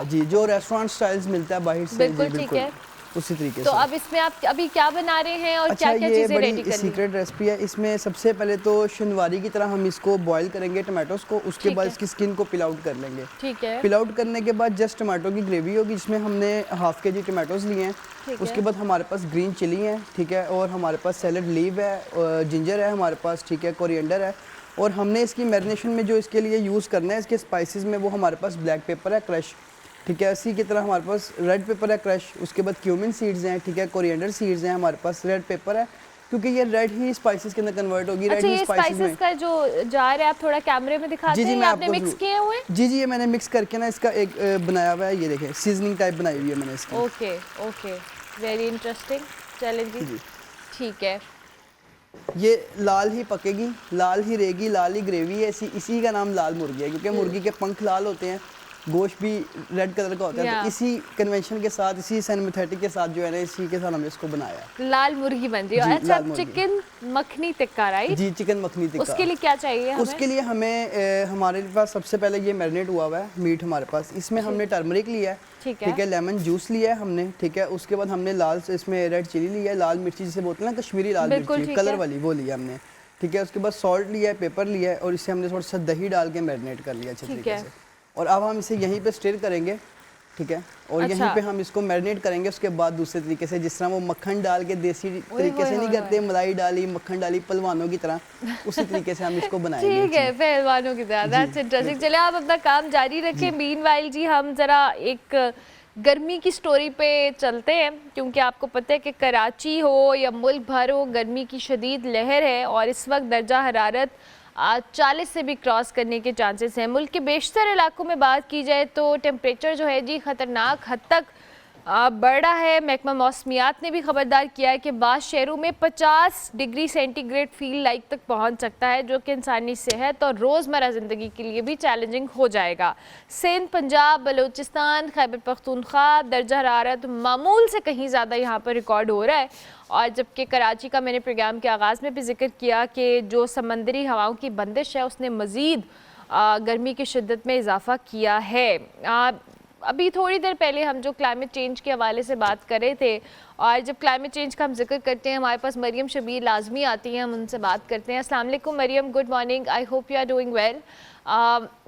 जी, जो रेस्टोरेंट स्टाइल्स मिलता है बाहर से। बिल्कुल ठीक है, उसी तरीके तो से। अब इसमें आप अभी क्या बना रहे हैं और अच्छा, क्या-क्या ये चीजें रेडी बड़ी करनी है? सीक्रेट रेसिपी है। इसमें सबसे पहले तो शनवारी की तरह हम इसको बॉईल करेंगे टमाटोस को, उसके बाद इसकी स्किन को पिल आउट कर लेंगे। ठीक है। पिल आउट करने के बाद जस्ट टमाटो की ग्रेवी होगी, जिसमें हमने हाफ के जी टमाटोज लिए हैं। उसके बाद हमारे पास ग्रीन चिली है, ठीक है, और हमारे पास सैलड लीव है, जिंजर है हमारे पास, ठीक है, कोरिएंडर है। और हमने इसकी मैरिनेशन में जो इसके लिए यूज़ करना है इसके स्पाइसेस में, वो हमारे पास ब्लैक पेपर है क्रश, ठीक है, इसी की तरह हमारे पास रेड पेपर है क्रश, उसके बाद क्यूमिन सीड्स हैं, ठीक है, कोरिएंडर सीड्स हैं, हमारे पास रेड पेपर है, क्योंकि ये रेड ही स्पाइसेस के अंदर कन्वर्ट होगी। अच्छा, रेड ही ये स्पाइसेस का जो जार है आप थोड़ा कैमरे में दिखाते हैं, आपने मिक्स किए हुए हैं? जी ये मैंने मिक्स करके ना इसका एक बनाया हुआ है, ये देखें सीजनिंग टाइप बनाई हुई है मैंने इसकी। Okay okay, very interesting. चलें जी, ठीक है। ये लाल ही पकेगी, लाल ही रहेगी, लाल ही ग्रेवी है, इसी का नाम लाल मुर्गी है, क्योंकि मुर्गी के पंख लाल होते हैं गोश्त भी रेड कलर का होता है। Yeah. तो इसी कन्वेंशन के साथ, इसी सिनेमैथेटिक के साथ जो है ना, इसी के साथ हमने इसको बनाया है। लाल मुर्गी बन रही है। जी, अच्छा, लाल मुर्गी। Chicken makhani tikka, right? जी, चिकन मखनी टिक्का। उसके लिए क्या चाहिए हमें? उसके लिए हमें हमारे पास सबसे पहले ये मैरिनेट हुआ हुआ है मीट हमारे पास। इसमें हमने टर्मरिक लिया है, ठीक है। लेमन जूस लिया है हमने, ठीक है। उसके बाद हमने लाल इसमें रेड चिली लिया है, लाल मिर्ची जिसे बोलते हैं ना कश्मीरी लाल बिल्कुल मिर्ची ठीक कलर है। वाली, वो लिया हमने, ठीक है। उसके बाद सॉल्ट लिया है, पेपर लिया है, और इसे हमने थोड़ा सा दही डाल के मैरिनेट कर लिया अच्छे ठीक तरीके है। से। और अब हम इसे यहीं पे स्टिर करेंगे, ठीक है। और अच्छा। यहीं पे हम इसको मैरिनेट करेंगे। उसके बाद दूसरे तरीके से, जिस तरह वो मक्खन डाल के देसी तरीके से नहीं करते, मलाई डाली, मक्खन डाली पहलवानों की तरह, उसी तरीके से हम इसको बनाएंगे। ठीक है, पहलवानों की तरह। That's interesting. चलिए आप अपना काम जारी रखें। मीनवाइल जी हम जरा एक गर्मी की स्टोरी पे चलते हैं, क्योंकि आपको पता है कि कराची हो या मुल्क भर हो, गर्मी की शदीद लहर है और इस वक्त दर्जा हरारत 40 से भी क्रॉस करने के चांसेस हैं। मुल्क के बेशतर इलाकों में बात की जाए तो टेम्परेचर जो है जी ख़तरनाक हद तक बढ़ रहा है। महकमा मौसमियात ने भी खबरदार किया है कि बाज़ शहरों में 50 डिग्री सेंटीग्रेड फील लाइक तक पहुंच सकता है, जो कि इंसानी सेहत और रोज़मर्रा ज़िंदगी के लिए भी चैलेंजिंग हो जाएगा। सिंध, पंजाब, बलूचिस्तान, खैबर पख्तूनख्वा दर्जा हरारत मामूल से कहीं ज़्यादा यहाँ पर रिकॉर्ड हो रहा है। और जबकि कराची का मैंने प्रोग्राम के आगाज़ में भी जिक्र किया कि जो समंदरी हवाओं की बंदिश है उसने मज़ीद गर्मी की शिद्दत में इजाफ़ा किया है। अभी थोड़ी देर पहले हम जो क्लाइमेट चेंज के हवाले से बात कर रहे थे, और जब क्लाइमेट चेंज का हम जिक्र करते हैं हमारे पास मरियम शबीर लाजमी आती हैं, हम उनसे बात करते हैं। अस्सलाम वालेकुम Mariam, good morning, I hope you are doing well.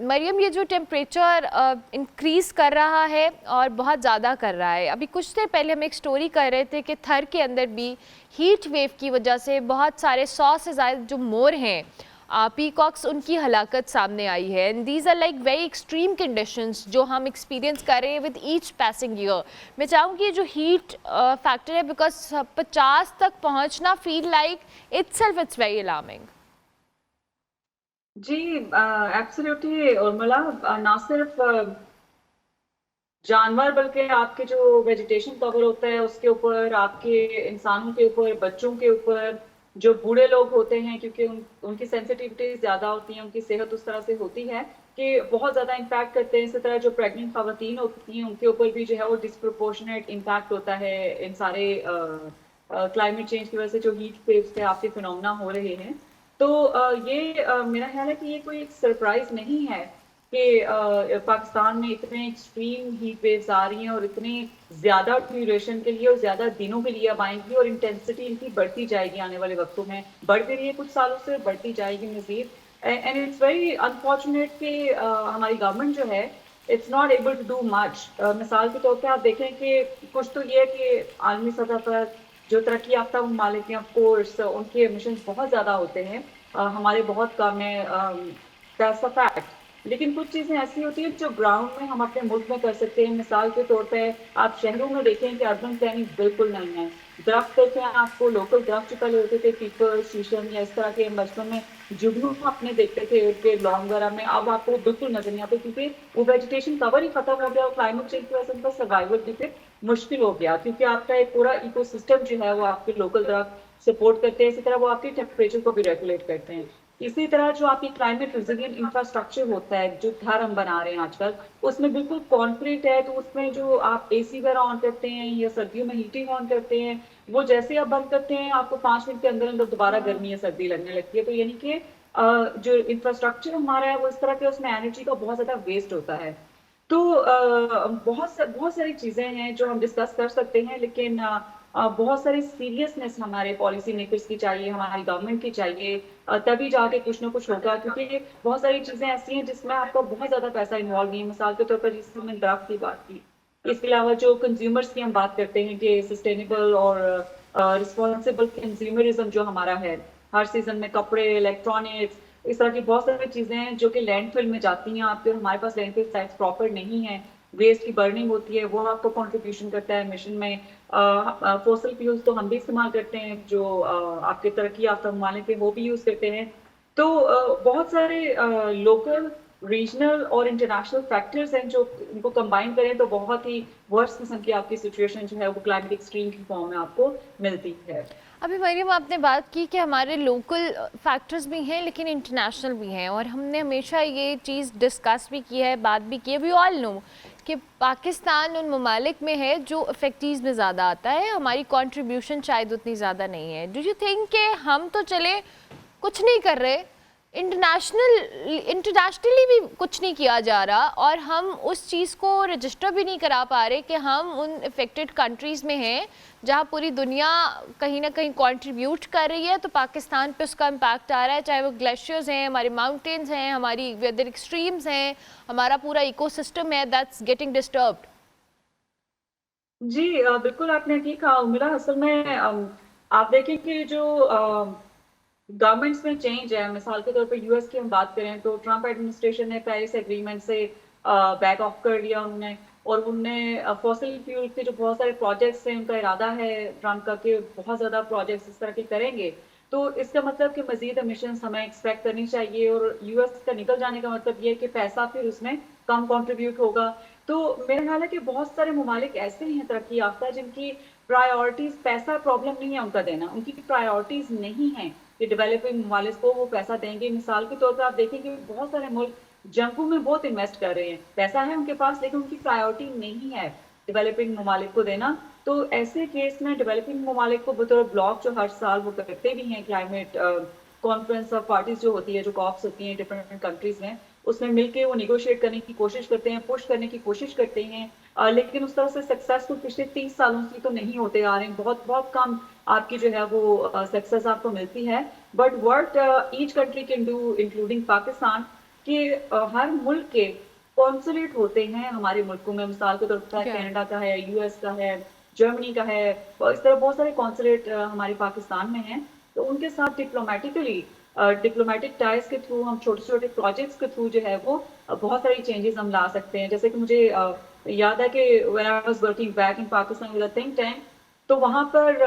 Mariam, ये जो टेम्परेचर इंक्रीज़ कर रहा है और बहुत ज़्यादा कर रहा है, अभी कुछ देर पहले हम एक स्टोरी कर रहे थे कि थर के अंदर भी हीट वेव की वजह से बहुत सारे 100 से ज़्यादा जो मोर हैं पीकॉक्स, उनकी हलाकत सामने आई है। And these are like very extreme conditions जो हम एक्सपीरियंस कर रहे हैं विद ईच पासिंग ईयर। मैं चाहूँगी जो हीट फैक्टर है, बिकॉज 50 तक पहुँचना feel like itself it's very alarming. जी एब्सोल्युटली उर्मिला, ना सिर्फ जानवर बल्कि आपके जो वेजिटेशन कवर होता है उसके ऊपर, आपके इंसानों के ऊपर, बच्चों के ऊपर, जो बूढ़े लोग होते हैं, क्योंकि उनकी सेंसिटिविटी ज़्यादा होती है, उनकी सेहत उस तरह से होती है कि बहुत ज़्यादा इम्पैक्ट करते हैं। इसी तरह जो प्रेग्नेंट ख़वातीन होती हैं उनके ऊपर भी जो है वो डिस्प्रोपोर्शनेट इम्पैक्ट होता है इन सारे क्लाइमेट चेंज की वजह से जो हीट वेव्स के आपके फिनोमेना हो रहे हैं। तो मेरा ख्याल है कि ये कोई एक सरप्राइज नहीं है कि पाकिस्तान में इतने एक्सट्रीम हीट वेव्स आ रही हैं और इतने ज़्यादा ड्यूरेशन के लिए और ज़्यादा दिनों के लिए अब आएंगी, और इंटेंसिटी इनकी बढ़ती जाएगी आने वाले वक्तों में, बढ़ भी रही है कुछ सालों से, बढ़ती जाएगी मज़ीद। एंड इट्स वेरी अनफॉर्चुनेट कि हमारी गवर्नमेंट जो है it's not able to do much. मिसाल के तौर पर आप देखें कि कुछ तो ये है कि आलमी सतह पर जो तरक्की याफ्ता ममालिक हैं, ऑफकोर्स उनके एमिशन बहुत ज़्यादा होते हैं, हमारे बहुत कम है, दैट्स अ फैक्ट। लेकिन कुछ चीज़ें ऐसी होती हैं जो ग्राउंड में हम अपने मुल्क में कर सकते हैं। मिसाल के तौर पे आप शहरों में देखें कि अर्बन प्लानिंग बिल्कुल नहीं है। दरख्त देखें, आपको लोकल दरख्त जो पहले होते थे, पीपल, शीशम या इस तरह के, बचपन में जुगनू अपने देखते थे के लॉन्ग वगैरह में, अब आपको बिल्कुल नजर नहीं आते क्योंकि वो वेजिटेशन कवर ही खत्म हो गया और क्लाइमेट चेंज की वजह से उनका सर्वाइवल भी फिर मुश्किल हो गया, क्योंकि आपका एक पूरा इकोसिस्टम जो है वो आपके लोकल दरख्त सपोर्ट करते हैं। इसी तरह वो आपके टेम्परेचर को भी रेगुलेट करते हैं। इसी तरह जो आपकी क्लाइमेट रेजिलिएंट इंफ्रास्ट्रक्चर होता है, जो घर हम बना रहे हैं आजकल, उसमें बिल्कुल कॉन्क्रीट है, तो उसमें जो आप एसी वगैरह ऑन करते हैं या सर्दियों में हीटिंग ऑन करते हैं, वो जैसे आप बंद करते हैं आपको 5 मिनट के अंदर अंदर दोबारा गर्मी या सर्दी लगने लगती है। तो यानी कि जो इंफ्रास्ट्रक्चर हमारा है वो इस तरह के, उसमें एनर्जी का बहुत ज्यादा वेस्ट होता है। तो बहुत सारी चीजें हैं जो हम डिस्कस कर सकते हैं, लेकिन बहुत सारी सीरियसनेस हमारे पॉलिसी मेकर्स की चाहिए, हमारी गवर्नमेंट की चाहिए, तभी जाके कुछ ना कुछ होगा, क्योंकि बहुत सारी चीजें ऐसी हैं जिसमें आपका बहुत ज्यादा पैसा इन्वॉल्व नहीं है। मिसाल के तौर पर जिससे हमने दरख्त की बात की, इसके अलावा जो कंज्यूमर्स की हम बात करते हैं कि सस्टेनेबल और रिस्पॉन्सिबल कंज्यूमरिज्म जो हमारा है, हर सीजन में कपड़े, इलेक्ट्रॉनिक्स, इस तरह की बहुत सारी चीजें हैं जो कि लैंडफिल में जाती हैं आपके, और हमारे पास लैंडफिल साइट्स प्रॉपर नहीं है, वेस्ट की बर्निंग होती है, वो आपको कंट्रीब्यूशन करता है मिशन में। फॉसिल फ्यूल्स तो हम भी इस्तेमाल करते हैं, जो आपके तरक्की याफ्ता ममालिक के वो भी यूज करते हैं। तो बहुत सारे लोकल रीजनल और इंटरनेशनल फैक्टर्स हैं जो इनको कंबाइन करें तो बहुत ही वर्स्ट किस्म की आपकी सिचुएशन जो है वो क्लाइमेट एक्सट्रीम की फॉर्म में आपको मिलती है। अभी मरियम आपने बात की कि हमारे लोकल फैक्टर्स भी हैं लेकिन इंटरनेशनल भी हैं, और हमने हमेशा ये चीज़ डिस्कस भी की है, बात भी की है, वी ऑल नो कि पाकिस्तान उन ममालिक में है जो इफेक्टिव में ज़्यादा आता है, हमारी कंट्रीब्यूशन शायद उतनी ज़्यादा नहीं है। डू यू थिंक कि हम तो चले कुछ नहीं कर रहे, इंटरनेशनली भी कुछ नहीं किया जा रहा, और हम उस चीज़ को रजिस्टर भी नहीं करा पा रहे कि हम उन इफ़ेक्टेड कंट्रीज़ में हैं जहाँ पूरी दुनिया कहीं ना कहीं कंट्रीब्यूट कर रही है, तो पाकिस्तान पे उसका इम्पैक्ट आ रहा है, चाहे वो ग्लेशियर्स हैं, हमारे माउंटेन्स हैं, हमारी वेदर एक्सट्रीम्स हैं, हमारा पूरा इकोसिस्टम है दैट्स गेटिंग डिस्टर्ब्ड। जी बिल्कुल आपने ठीक कहा उर्मिला। असल में आप देखें कि जो गवर्नमेंट्स में चेंज है, मिसाल के तौर पे यूएस की हम बात करें तो ट्रंप एडमिनिस्ट्रेशन ने पेरिस एग्रीमेंट से बैक ऑफ कर लिया उन्होंने, और उनने फॉसिल फ्यूल के जो बहुत सारे प्रोजेक्ट्स हैं उनका इरादा है ट्रंप का कि बहुत ज़्यादा प्रोजेक्ट्स इस तरह के करेंगे, तो इसका मतलब कि मजीद एमिशंस हमें एक्सपेक्ट करनी चाहिए, और यूएस का निकल जाने का मतलब ये है कि पैसा फिर उसमें कम कंट्रीब्यूट होगा। तो मेरा ख्याल है कि बहुत सारे ममालिक ऐसे हैं तरक्की याफ्ता जिनकी प्रायोरिटीज, पैसा प्रॉब्लम नहीं है उनका देना, उनकी प्रायोरिटीज नहीं है कि डेवलपिंग ममालिक को वो पैसा देंगे। मिसाल के तौर पर आप देखें कि बहुत सारे मुल्क जंगों में बहुत इन्वेस्ट कर रहे हैं, पैसा है उनके पास लेकिन उनकी प्रायोरिटी नहीं है डेवलपिंग ममालिक को देना। तो ऐसे केस में डेवलपिंग ममालिक को बतौर ब्लॉक जो हर साल वो करते भी हैं, क्लाइमेट कॉन्फ्रेंस ऑफ पार्टीज जो होती है, जो कॉप्स होती हैं डिफरेंट कंट्रीज में, उसमें मिलके वो निगोशिएट करने की कोशिश करते हैं, पुश करने की कोशिश करते हैं, लेकिन उस तरह से सक्सेसफुल पिछले 30 सालों से तो नहीं होते आ रहे हैं। बहुत बहुत कम आपकी जो है वो सक्सेस आपको मिलती है। But what each country can do including Pakistan कि हर मुल्क के कॉन्सुलेट होते हैं हमारे मुल्कों में, मिसाल के तौर पर कनाडा का है, यूएस का है, जर्मनी का है, और इस तरह बहुत सारे कॉन्सुलेट हमारे पाकिस्तान में हैं। तो उनके साथ डिप्लोमेटिक टाइज के थ्रू हम छोटे छोटे प्रोजेक्ट्स के थ्रू जो है वो बहुत सारी चेंजेस हम ला सकते हैं। जैसे कि मुझे याद है कि when I was working back in Pakistan with a think tank, तो वहाँ पर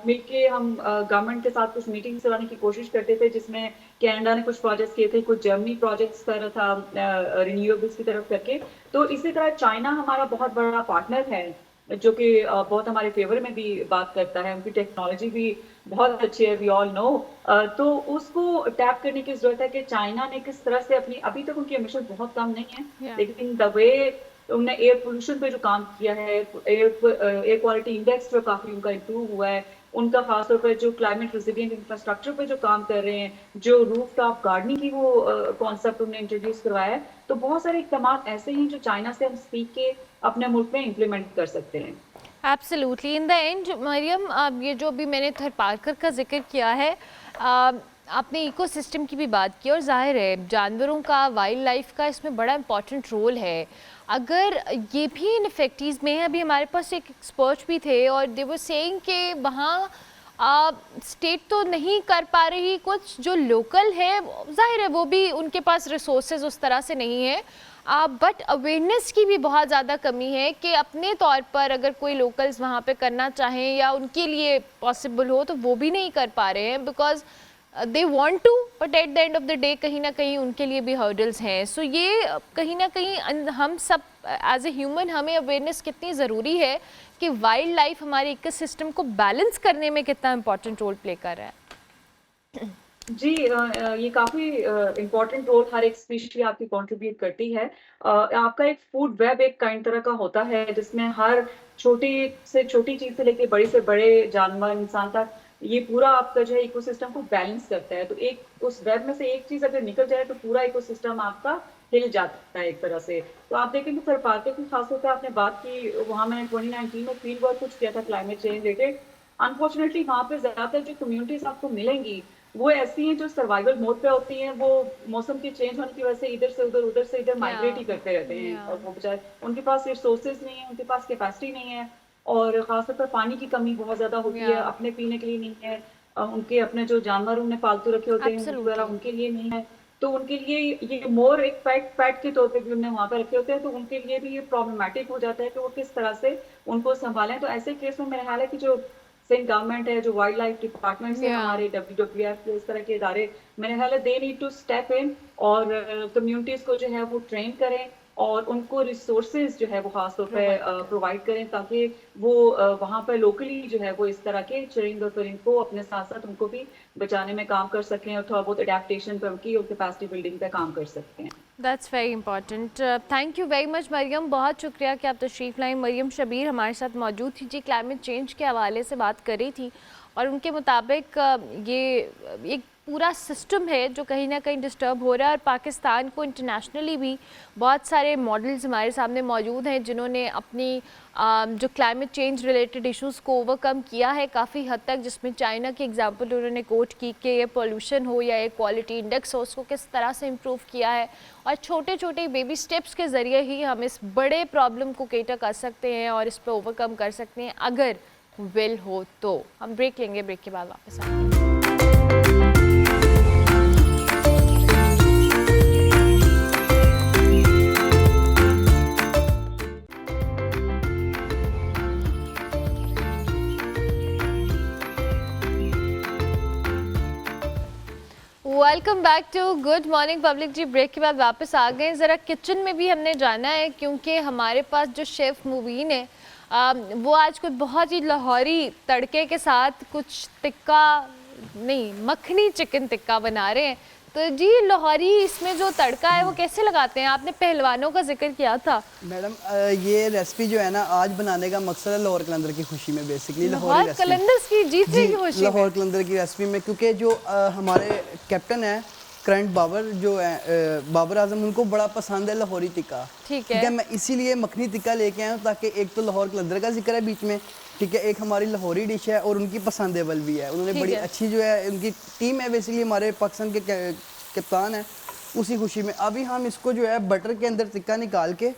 मिलके हम गवर्नमेंट के साथ कुछ मीटिंग्स कराने की कोशिश करते थे, जिसमें कनाडा ने कुछ प्रोजेक्ट्स किए थे, कुछ जर्मनी प्रोजेक्ट्स कर रहा था रिन्यूएबल्स की तरफ करके। तो इसी तरह चाइना हमारा बहुत बड़ा पार्टनर है जो कि बहुत हमारे फेवर में भी बात करता है, उनकी टेक्नोलॉजी भी बहुत अच्छी है, वी ऑल नो। तो उसको टैप करने की जरूरत है कि चाइना ने किस तरह से अपनी, अभी तक उनकी एमिशन बहुत कम नहीं है, लेकिन द वे उन्होंने एयर पोल्यूशन पे जो काम किया है, एयर क्वालिटी इंडेक्स जो काफी उनका इम्प्रूव हुआ है, उनका खासतौर पर जो क्लाइमेट रेजिलिएंट इंफ्रास्ट्रक्चर पे जो काम कर रहे हैं, जो रूफटॉप गार्डनिंग की वो कॉन्सेप्ट उन्होंने इंट्रोड्यूस करवाया है, तो बहुत सारे इकदाम ऐसे हैं जो चाइना से हम सीख के अपने मुल्क में इम्प्लीमेंट कर सकते हैं। Absolutely. In the end Mariam, अब ये जो भी मैंने थरपारकर का जिक्र किया है, आपने इकोसिस्टम की भी बात की, और जाहिर है जानवरों का, वाइल्ड लाइफ का इसमें बड़ा इंपॉर्टेंट रोल है। अगर ये भी इनफेक्टिव में है, अभी हमारे पास एक एक्सपर्ट भी थे और दे वर सेइंग कि वहाँ स्टेट तो नहीं कर पा रही कुछ, जो लोकल है जाहिर है वो भी उनके पास रिसोर्सेज उस तरह से नहीं है, बट अवेयरनेस की भी बहुत ज़्यादा कमी है कि अपने तौर पर अगर कोई लोकल्स वहाँ पे करना चाहें या उनके लिए पॉसिबल हो तो वो भी नहीं कर पा रहे हैं, because they want to, but at the end of the day कहीं ना कहीं उनके लिए भी हर्डल्स हैं। सो ये कहीं ना कहीं हम सब एज ए ह्यूमन, हमें अवेयरनेस कितनी ज़रूरी है कि वाइल्ड लाइफ हमारे इकोसिस्टम को बैलेंस करने में कितना इंपॉर्टेंट रोल प्ले कर रहा है। जी ये काफी इम्पोर्टेंट रोल हर एक स्पीशीज आपकी कंट्रीब्यूट करती है। आपका एक फूड वेब एक काइंड तरह का होता है जिसमें हर छोटी से छोटी चीज से लेके बड़ी से बड़े जानवर, इंसान तक, ये पूरा आपका जो है इकोसिस्टम को बैलेंस करता है। तो एक उस वेब में से एक चीज अगर निकल जाए तो पूरा इकोसिस्टम आपका हिल जाता है एक तरह से। तो आप देखेंगे थरपारकर की खासतौर पर आपने बात की, वहाँ मैंने 2019 में फील्ड वर्क कुछ किया था क्लाइमेट चेंज रिलेटेड। अनफॉर्चुनेटली वहाँ पे ज्यादातर जो कम्युनिटीज आपको मिलेंगी वो ऐसी हैं जो सर्वाइवल मोड पे होती हैं, वो मौसम के चेंज होने की वजह से इधर से उधर, उधर से इधर माइग्रेट ही करते रहते हैं, और वो बेचारे, उनके पास रिसोर्सेज नहीं है, उनके पास कैपेसिटी नहीं है, और खासतौर पर पानी की कमी बहुत ज्यादा होती है, अपने पीने के लिए नहीं है, उनके अपने जो जानवर उन्हें पालतू रखे होते हैं वगैरह उनके लिए नहीं है, तो उनके लिए ये मोर एक पैट के तौर पे भी उन्हें वहाँ पे रखे होते हैं, तो उनके लिए भी ये प्रॉब्लमेटिक हो जाता है कि वो किस तरह से उनको संभालें। तो ऐसे केस में मेरा ख्याल है कि जो सिंध गवर्नमेंट है, जो वाइल्ड लाइफ डिपार्टमेंट है, हमारे WWF के इस तरह के इदारे, मैंने ख्याल है they need to step in और कम्युनिटीज को जो है वो ट्रेन करें और उनको रिसोर्सेज जो है वो खास तौर पे प्रोवाइड करें ताकि वो वहाँ पर लोकली जो है वो इस तरह के चरिंद और परिंद को अपने साथ साथ उनको भी बचाने में काम कर सकें और थोड़ा बहुत अडेप्टेशन पर उनकी और कैपेसिटी बिल्डिंग पे काम कर सकते हैं। That's very important. Thank you very much Mariam, बहुत शुक्रिया कि आप तशरीफ़ लाई। मरियम शबीर हमारे साथ मौजूद थी जी, क्लाइमेट चेंज के हवाले से बात कर रही थी और उनके मुताबिक ये एक पूरा सिस्टम है जो कहीं ना कहीं डिस्टर्ब हो रहा है और पाकिस्तान को इंटरनेशनली भी बहुत सारे मॉडल्स हमारे सामने मौजूद हैं जिन्होंने अपनी जो क्लाइमेट चेंज रिलेटेड इश्यूज़ को ओवरकम किया है काफ़ी हद तक, जिसमें चाइना की एग्जांपल उन्होंने कोट की कि ये पोल्यूशन हो या ये क्वालिटी इंडेक्स हो, उसको किस तरह से इम्प्रूव किया है और छोटे छोटे बेबी स्टेप्स के ज़रिए ही हम इस बड़े प्रॉब्लम को केटर कर सकते हैं और इस पर ओवरकम कर सकते हैं अगर विल हो तो। हम ब्रेक लेंगे, ब्रेक के बाद वापस आएंगे। Welcome back to good morning public जी। ब्रेक के बाद वापस आ गए। ज़रा किचन में भी हमने जाना है क्योंकि हमारे पास जो शेफ़ मुबीन है वो आज कुछ बहुत ही लाहौरी तड़के के साथ कुछ टिक्का नहीं मखनी चिकन टिक्का बना रहे हैं। तो जी लाहौरी इसमें जो तड़का है वो कैसे लगाते हैं? आपने पहलवानों का जिक्र किया था मैडम। ये रेसिपी जो है ना आज बनाने का मकसद है लाहौर कलंदर की खुशी में, बेसिकली लाहौर कलंदर की जीतने की खुशी में, लाहौर कलंदर की रेसिपी में, क्योंकि जो हमारे कैप्टन है करंट बाबर जो है बाबर आजम, उनको बड़ा पसंद है लाहौरी टिक्का। ठीक है, मैं इसीलिए मखनी टिक्का लेके आया हूँ ताकि एक तो लाहौर कलंदर का जिक्र है बीच में, ठीक है, एक हमारी लाहौरी डिश है और उनकी पसंदेबल भी है। उन्होंने बड़ी अच्छी जो है उनकी टीम है, बेसिकली हमारे पाकिस्तान के कप्तान है, उसी खुशी में अभी हम इसको जो है बटर के अंदर टिक्का निकाल के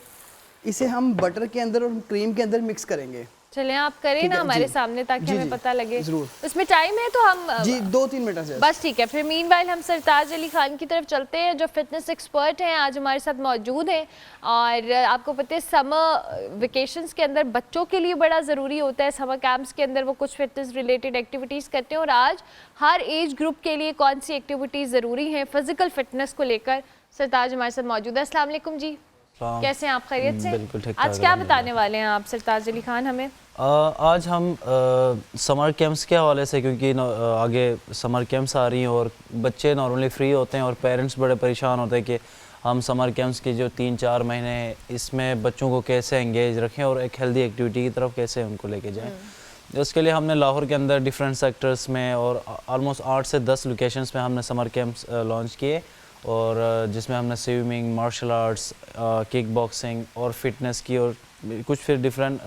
इसे हम बटर के अंदर और क्रीम के अंदर मिक्स करेंगे। चलें आप करें ना हमारे सामने ताकि हमें पता लगे। जरूर। इसमें टाइम है तो हम जी 2-3 मिनट से बस ठीक है। फिर मीनवाइल हम सरताज अली खान की तरफ चलते हैं जो फिटनेस एक्सपर्ट हैं, आज हमारे साथ मौजूद हैं। और आपको पता है समर वेकेशंस के अंदर बच्चों के लिए बड़ा ज़रूरी होता है, समर कैंप्स के अंदर वो कुछ फिटनेस रिलेटेड एक्टिविटीज़ करते हैं और आज हर एज ग्रुप के लिए कौन सी एक्टिविटीज़ ज़रूरी हैं फ़िज़िकल फिटनेस को लेकर सरताज हमारे साथ मौजूद है। अस्सलाम वालेकुम जी, कैसे हैं आप? खैरियत से? बिल्कुल ठीक। आज क्या बताने वाले हैं आप सरताज अली खान हमें? आज हम समर कैंप्स के हवाले से, क्योंकि आगे समर कैंप्स आ रही हैं और बच्चे नॉर्मली फ्री होते हैं और पेरेंट्स बड़े परेशान होते हैं कि हम समर कैंप्स के जो 3-4 महीने हैं इसमें बच्चों को कैसे एंगेज रखें और एक हेल्दी एक्टिविटी की तरफ कैसे उनको लेके जाएं। उसके लिए हमने लाहौर के अंदर डिफरेंट सेक्टर्स में और ऑलमोस्ट 8 से 10 लोकेशंस में हमने समर कैंप्स लॉन्च किए और जिसमें हमने swimming, martial arts, kick boxing और फिटनेस की और कुछ फिर डिफरेंट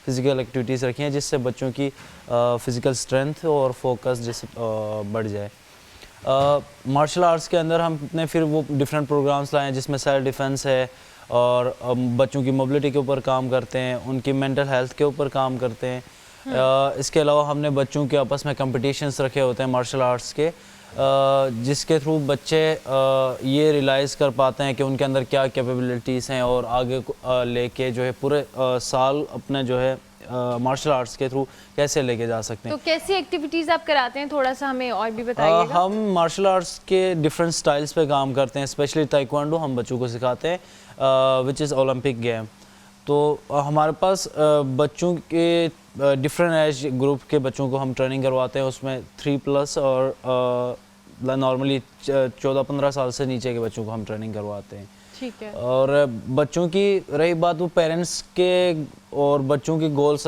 फिज़िकल एक्टिविटीज़ रखी हैं जिससे बच्चों की फ़िज़िकल स्ट्रेंथ और फोकस जिस बढ़ जाए। मार्शल आर्ट्स के अंदर हमने फिर वो डिफरेंट प्रोग्राम्स लाए हैं जिसमें सेल्फ डिफेंस है और बच्चों की मोबिलिटी के ऊपर काम करते हैं, उनकी मेंटल हेल्थ के ऊपर काम करते हैं। इसके अलावा हमने बच्चों के आपस में कंपटीशंस रखे होते हैं मार्शल आर्ट्स के, जिसके थ्रू बच्चे ये रियलाइज़ कर पाते हैं कि उनके अंदर क्या कैपेबिलिटीज़ हैं और आगे लेके जो है पूरे साल अपने जो है मार्शल आर्ट्स के थ्रू कैसे लेके जा सकते हैं। तो कैसी एक्टिविटीज़ आप कराते हैं, थोड़ा सा हमें और भी बताइएगा। हम मार्शल आर्ट्स के डिफरेंट स्टाइल्स पे काम करते हैं, स्पेशली ताइक्वांडो हम बच्चों को सिखाते हैं विच इज़ ओलंपिक गेम। तो हमारे पास बच्चों के डिफरेंट एज ग्रुप के बच्चों को हम ट्रेनिंग करवाते हैं, उसमें 3+ और नॉर्मली 14-15 साल से नीचे के बच्चों को हम ट्रेनिंग करवाते हैं। ठीक है। और बच्चों की रही बात, वो पेरेंट्स के और बच्चों की गोल्स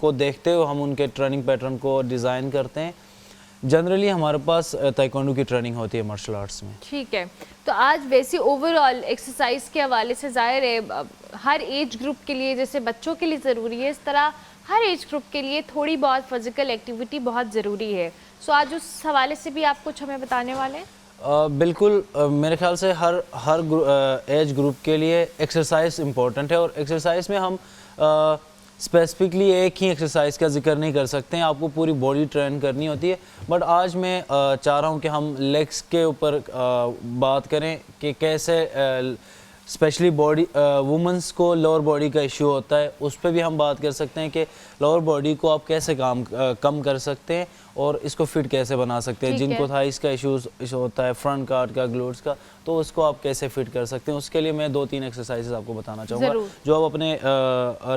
को देखते हुए हम उनके ट्रेनिंग पैटर्न को डिज़ाइन करते हैं। जनरली हमारे पास ताइक्वांडो की ट्रेनिंग होती है मार्शल आर्ट्स में। ठीक है, तो आज वैसे ओवरऑल एक्सरसाइज के हवाले से ज़ाहिर है हर एज ग्रुप के लिए, जैसे बच्चों के लिए ज़रूरी है, इस तरह हर एज ग्रुप के लिए थोड़ी बहुत फिजिकल एक्टिविटी बहुत ज़रूरी है। सो आज उस हवाले से भी आप कुछ हमें बताने वाले हैं? बिल्कुल, मेरे ख्याल से हर एज ग्रुप के लिए एक्सरसाइज इम्पोर्टेंट है और एक्सरसाइज में हम स्पेसिफिकली एक ही एक्सरसाइज का जिक्र नहीं कर सकते हैं, आपको पूरी बॉडी ट्रेन करनी होती है। बट आज मैं चाह रहा हूँ कि हम लेग्स के ऊपर बात करें कि कैसे स्पेशली बॉडी वुमेंस को लोअर बॉडी का इशू होता है, उस पर भी हम बात कर सकते हैं कि लोअर बॉडी को आप कैसे कम कर सकते हैं और इसको फिट कैसे बना सकते हैं। ठीक है। जिनको थाइस का इशू होता है, फ्रंट कार्ड का, ग्लूट्स का, तो उसको आप कैसे फिट कर सकते हैं। उसके लिए मैं 2-3 एक्सरसाइजेज आपको बताना चाहूँगा ज़रूर। जो आप अपने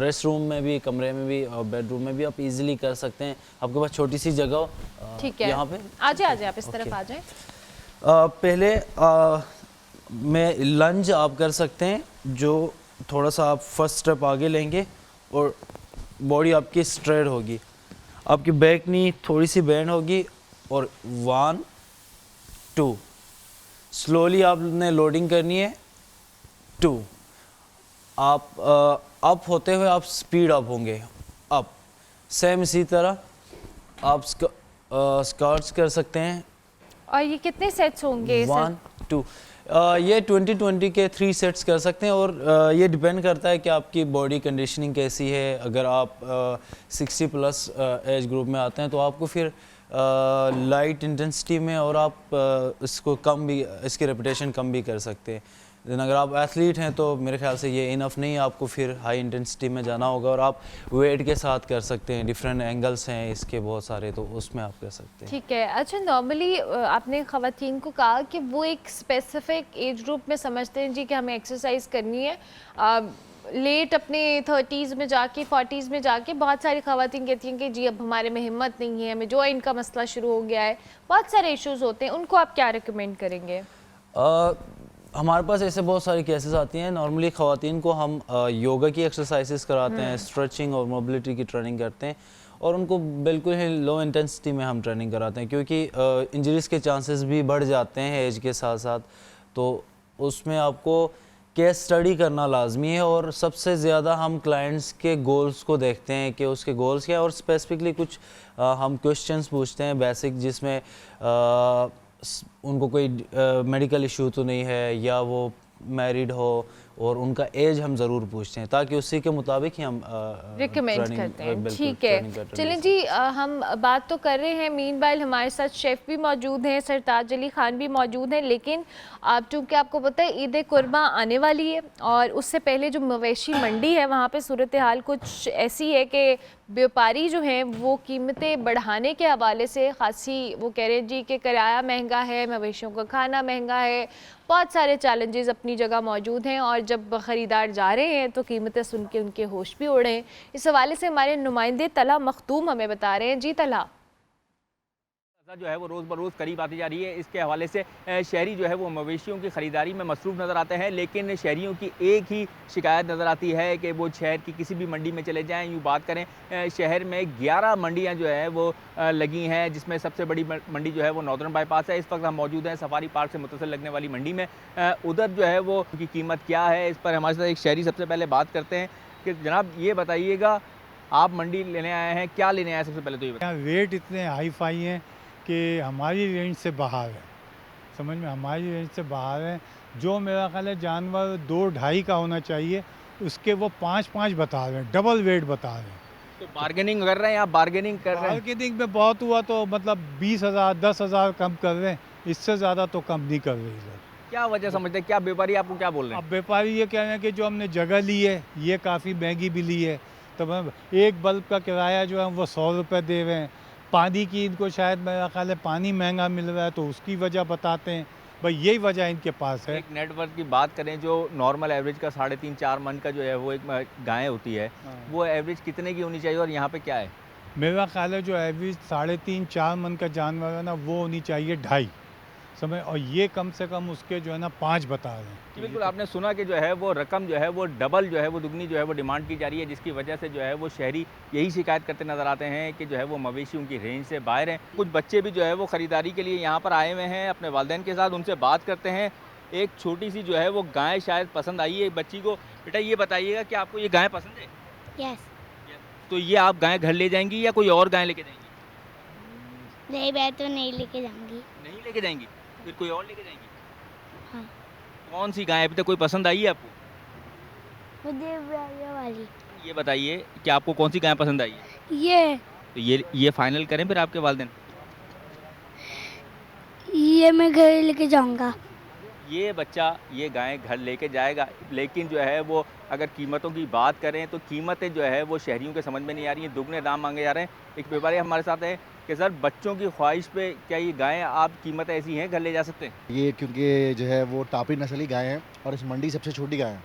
रेस्ट रूम में भी, कमरे में भी और बेडरूम में भी आप इजीली कर सकते हैं। आपके पास छोटी सी जगह हो, ठीक है, यहाँ पे आ जाए आप इस तरफ आ जाए। पहले में लंज आप कर सकते हैं, जो थोड़ा सा आप फर्स्ट स्टेप आगे लेंगे और बॉडी आपकी स्ट्रेट होगी, आपकी बैक नी थोड़ी सी बेंड होगी और 1 2 स्लोली आपने लोडिंग करनी है, 2 आप अप होते हुए आप स्पीड अप होंगे, अप सेम इसी तरह आप स्क्वाट्स कर सकते हैं। और ये कितने सेट्स होंगे? 1 2 ये 20-20 के 3 सेट्स कर सकते हैं और ये डिपेंड करता है कि आपकी बॉडी कंडीशनिंग कैसी है। अगर आप 60 प्लस एज ग्रुप में आते हैं तो आपको फिर लाइट इंटेंसिटी में और आप इसको कम भी, इसकी रेपिटेशन कम भी कर सकते हैं। लेकिन अगर आप एथलीट हैं तो मेरे ख्याल से ये इनफ नहीं है, आपको फिर हाई इंटेंसिटी में जाना होगा और आप वेट के साथ कर सकते हैं। डिफरेंट एंगल्स हैं इसके बहुत सारे, तो उसमें आप कर सकते हैं। ठीक है। अच्छा, नॉर्मली आपने ख़वातीन को कहा कि वो एक स्पेसिफिक एज ग्रुप में समझते हैं जी कि हमें एक्सरसाइज करनी है। लेट अपने 30s में जाके 40s में जाके बहुत सारी ख़वातीन कहती हैं कि जी अब हमारे में हिम्मत नहीं है, हमें जॉइंट का मसला शुरू हो गया है, बहुत सारे इश्यूज़ होते हैं, उनको आप क्या रिकमेंड करेंगे? हमारे पास ऐसे बहुत सारी केसेस आती हैं। नॉर्मली ख़वातीन को हम योगा की एक्सरसाइजेस कराते हैं, स्ट्रेचिंग और मोबिलिटी की ट्रेनिंग करते हैं और उनको बिल्कुल ही लो इंटेंसिटी में हम ट्रेनिंग कराते हैं, क्योंकि इंजरीज़ के चांसेस भी बढ़ जाते हैं एज के साथ साथ। तो उसमें आपको केस स्टडी करना लाजमी है और सबसे ज़्यादा हम क्लाइंट्स के गोल्स को देखते हैं कि उसके गोल्स क्या है और स्पेसिफिकली कुछ हम क्वेश्चंस पूछते हैं बेसिक, जिसमें उनको कोई मेडिकल इशू तो नहीं है या वो मैरिड हो, और उनका एज हम ज़रूर पूछते हैं ताकि उसी के मुताबिक ही हम रिकमेंड करते हैं। ठीक है, चलें जी, हम बात तो कर रहे हैं, मीनवाइल हमारे साथ शेफ़ भी मौजूद हैं, सरताज अली ख़ान भी मौजूद हैं। लेकिन आप चूँकि आपको पता है ईद कुर्बान आने वाली है और उससे पहले जो मवेशी मंडी है वहाँ पे सूरत हाल कुछ ऐसी है कि व्यापारी जो हैं वो कीमतें बढ़ाने के हवाले से खासी वो कह रहे हैं जी कि किराया महंगा है, मवेशियों का खाना महंगा है, बहुत सारे चैलेंजेस अपनी जगह मौजूद हैं और जब ख़रीदार जा रहे हैं तो कीमतें सुन के उनके होश भी उड़े हैं। इस हवाले से हमारे नुमाइंदे तला मखदूम हमें बता रहे हैं। जी तला, जो है वो रोज़ बरोज़ करीब आती जा रही है। इसके हवाले से शहरी जो है वो मवेशियों की ख़रीदारी में मसरूफ़ नज़र आते हैं, लेकिन शहरियों की एक ही शिकायत नज़र आती है कि वो शहर की किसी भी मंडी में चले जाएं। यूँ बात करें, शहर में 11 मंडियां जो है वो लगी हैं, जिसमें सबसे बड़ी मंडी जो है वो नॉर्दर्न बाईपास है। इस वक्त हम मौजूद हैं सफारी पार्क से मुतसिल लगने वाली मंडी में। उधर जो है वो उनकी कीमत क्या है, इस पर हमारे साथ एक शहरी सबसे पहले बात करते हैं कि जनाब ये बताइएगा, आप मंडी लेने आए हैं, क्या लेने आए हैं? सबसे पहले तो ये बताइए। रेट इतने हाई फाई हैं कि हमारी रेंज से बाहर है, समझ में, हमारी रेंज से बाहर है। जो मेरा ख्याल है जानवर 2-2.5 का होना चाहिए, उसके वो 5-5 बता रहे हैं, डबल वेट बता रहे हैं। तो बार्गेनिंग कर रहे हैं आप? बार्गेनिंग कर रहे हैं? मार्केटिंग में बहुत हुआ तो मतलब 20,000 10,000 कम कर रहे हैं, इससे ज़्यादा तो कम नहीं कर रहे सर। क्या वजह समझते हैं? क्या व्यापारी आपको क्या बोल रहे हैं? अब व्यापारी ये कह रहे हैं कि जो हमने जगह ली है ये काफ़ी महंगी भी ली है, तो एक बल्ब का किराया जो है वो 100 रुपये दे रहे हैं। पानी की इनको शायद मेरा ख्याल है पानी महंगा मिल रहा है तो उसकी वजह बताते हैं, भाई यही वजह इनके पास है। एक नेटवर्क की बात करें, जो नॉर्मल एवरेज का 3.5-4 मन का जो है वो एक गाय होती है, वो एवरेज कितने की होनी चाहिए और यहाँ पे क्या है? मेरा ख्याल है जो एवरेज 3.5-4 मन का जानवर है ना वो होनी चाहिए 2.5 समय, और ये कम से कम उसके जो है ना 5 बता रहे हैं। जी बिल्कुल, आपने सुना कि जो है वो रकम जो है वो डबल जो है वो दुगनी जो है वो डिमांड की जा रही है, जिसकी वजह से जो है वो शहरी यही शिकायत करते नज़र आते हैं कि जो है वो मवेशी उनकी रेंज से बाहर हैं। कुछ बच्चे भी जो है वो ख़रीदारी के लिए यहाँ पर आए हुए हैं अपने वालिदैन के साथ, उनसे बात करते हैं। एक छोटी सी जो है वो गाय शायद पसंद आई है बच्ची को। बेटा ये बताइएगा कि आपको ये गाय पसंद है? यस। तो ये आप गाय घर ले जाएंगी या कोई और गाय लेके जाएंगी? नहीं, मैं तो नहीं लेके जाऊंगी। नहीं लेके जाएंगी, फिर कोई और लेके जाएंगी? हाँ। कौन सी गाय अभी तक कोई पसंद आई है आपको? मुझे ये वाली। ये बताइए कि आपको कौन सी गाय पसंद आई है? ये। तो ये फाइनल करें फिर आपके वालिदैन? ये मैं घर लेके जाऊंगा। ये बच्चा ये गाय घर लेके जाएगा, लेकिन जो है वो अगर कीमतों की बात करें तो कीमतें जो है वो शहरियों के समझ में नहीं आ रही हैं, दुगने दाम मांगे जा रहे हैं। एक व्यापारी हमारे साथ है कि सर बच्चों की ख्वाहिश पे क्या ये गायें आप कीमत ऐसी हैं घर ले जा सकते हैं? ये क्योंकि जो है वो टापी नस्ल की गाय है और इस मंडी सबसे छोटी गाय है,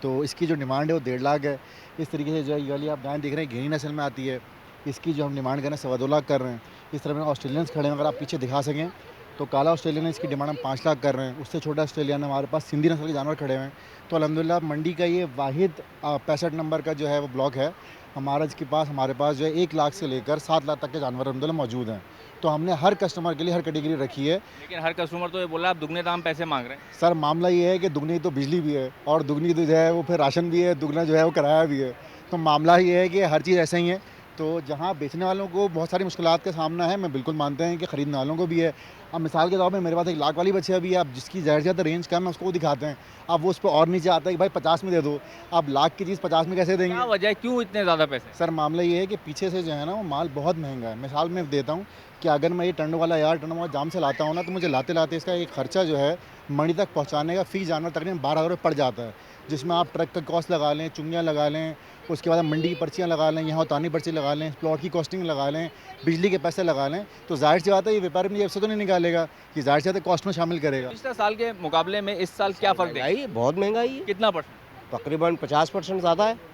तो इसकी जो डिमांड है वो 1.5 लाख है। इस तरीके से जो ये वाली आप गाय देख रहे हैं घेनी नस्ल में आती है, इसकी जो हम डिमांड कर रहे हैं 2.25 लाख कर रहे हैं। इस तरह में ऑस्ट्रेलियंस खड़े हैं, अगर आप पीछे दिखा सकें तो काला ऑस्ट्रेलियन है, इसकी डिमांड हम 5 लाख कर रहे हैं। उससे छोटा ऑस्ट्रेलियन है, हमारे पास सिंधी नस्ल के जानवर खड़े हुए हैं। तो अल्हम्दुलिल्लाह मंडी का ये वाहिद 65 नंबर का जो है वो ब्लॉक है हमारा, जिसके पास हमारे पास जो है 1 लाख से लेकर 7 लाख तक के जानवर अल्हम्दुलिल्लाह मौजूद हैं। तो हमने हर कस्टमर के लिए हर कैटेगरी रखी है। लेकिन हर कस्टमर तो ये बोला आप दुगने दाम पैसे मांग रहे हैं। सर मामला ये है कि दुगनी तो बिजली भी है और दुगनी तो जो है वो फिर राशन भी है, दुगना जो है वो किराया भी है। तो मामला ये है कि हर चीज़ ऐसा ही है। तो जहाँ बेचने वालों को बहुत सारी मुश्किलात का सामना है, मैं बिल्कुल मानते हैं कि ख़रीदने वालों को भी है। अब मिसाल के तौर पर मेरे पास 1 लाख वाली बच्चियाँ भी है, अब जिसकी ज़्यादा से ज़्यादा रेंज कम है उसको दिखाते हैं, अब वो उस पर और नीचे आता है कि भाई 50 में दे दो। अब लाख की चीज़ 50 में कैसे देंगे? क्या वजह है, क्यों इतने ज़्यादा पैसे? सर मामला ये है कि पीछे से जो है ना वो माल बहुत महंगा है। मिसाल मैं देता हूँ कि अगर मैं ये टन वाला यार टन वाला जाम से लाता हूँ ना, तो मुझे लाते लाते इसका एक खर्चा जो है मंडी तक पहुँचाने का फ़ी जानवर तकरीबन 12,000 रुपये पड़ जाता है, जिसमें आप ट्रक का कॉस्ट लगा लें, चुंगियाँ लगा लें, उसके बाद मंडी की पर्चियाँ लगा लें, यहाँ उतारनी पर्ची लगा लें, प्लॉट की कॉस्टिंग लगा लें, बिजली के पैसे लगा लें, तो जाहिर सी बात है ये व्यापारी अपनी जेब से तो नहीं निकालेगा, कि जाहिर सी बात है कॉस्ट में शामिल करेगा। पिछले साल के मुकाबले में इस साल क्या फ़र्क है? बहुत महंगाई है, कितना परसेंट? तकरीबन 50% ज़्यादा है।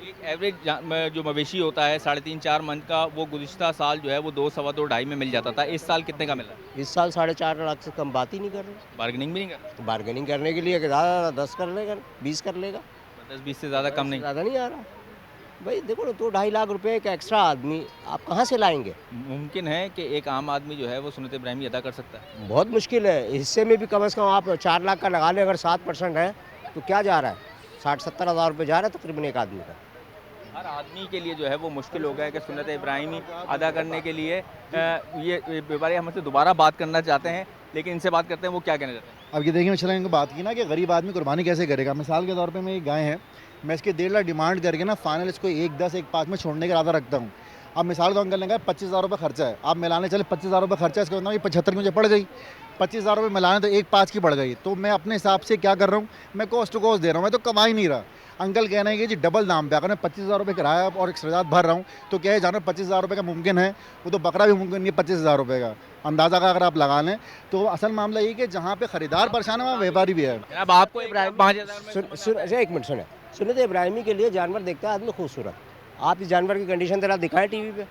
एक एवरेज जो मवेशी होता है 3.5-4 मन का, वो गुज़िश्ता साल जो है वो 2, सवा 2, 2.5 में मिल जाता था। इस साल कितने का मिला? इस साल 4.5 लाख से कम बात ही नहीं कर रहे। बार्गेनिंग भी नहीं कर रहे? तो बार्गेनिंग करने के लिए ज़्यादा 10 कर लेगा, 20 कर लेगा, 10-20 से ज़्यादा कम नहीं? ज़्यादा नहीं आ रहा भाई। देखो ना, 2-2.5 लाख रुपए का एक्स्ट्रा आदमी आप कहाँ से लाएंगे? मुमकिन है कि एक आम आदमी जो है वो सुन्नत इब्राहिमी अदा कर सकता है? बहुत मुश्किल है। हिस्से में भी कम से कम आप 4 लाख का लगा लें, अगर 7% है तो क्या जा रहा है? 60-70 हज़ार रुपये जा रहा है तकरीबन एक आदमी का। हर आदमी के लिए जो है वो मुश्किल हो गया है कि सुन्नत इब्राहिमी अदा करने के लिए। ये व्यापारी हमसे दोबारा बात करना चाहते हैं, लेकिन इनसे बात करते हैं वो क्या कहना चाहते हैं। अब ये देखिए मैं इनको बात की ना कि गरीब आदमी कुर्बानी कैसे करेगा। मिसाल के तौर पे मैं एक गाय है, मैं इसके 1.5 लाख डिमांड करके ना फाइनल इसको 1.10 1.5 में छोड़ने का इरादा रखता हूँ। अब मिसाल तो अंकल ने कहा 25,000 रुपये खर्चा है, आप मिलाने चले 25,000 रुपये खर्चा है, इसके बाद 75 मुझे पड़ गई, 25,000 रुपये मिलाने तो 1.5 की पड़ गई। तो मैं अपने हिसाब से क्या कर रहा हूँ, मैं कॉस्ट टू कॉस्ट दे रहा हूँ, मैं तो कमा ही नहीं रहा। अंकल कहना है कि जी डबल दाम पे, अगर मैं 25,000 रुपये किराया और अखराजात भर रहा हूँ तो क्या है जानवर 25,000 रुपये का मुमकिन है? वो तो बकरा भी मुमकिन नहीं है 25,000 रुपये का अंदाज़ा का अगर आप लगा लें। तो असल मामला ये कि जहाँ पे ख़रीदार परेशान है वहाँ व्यापारी भी है। अब आपको इब्राहिम 5,000 एक मिनट सुने, सुन्नत इब्राहिमी के लिए जानवर देखता है आदमी खूबसूरत। आप इस जानवर की कंडीशन जरा दिखाएं टीवी पे,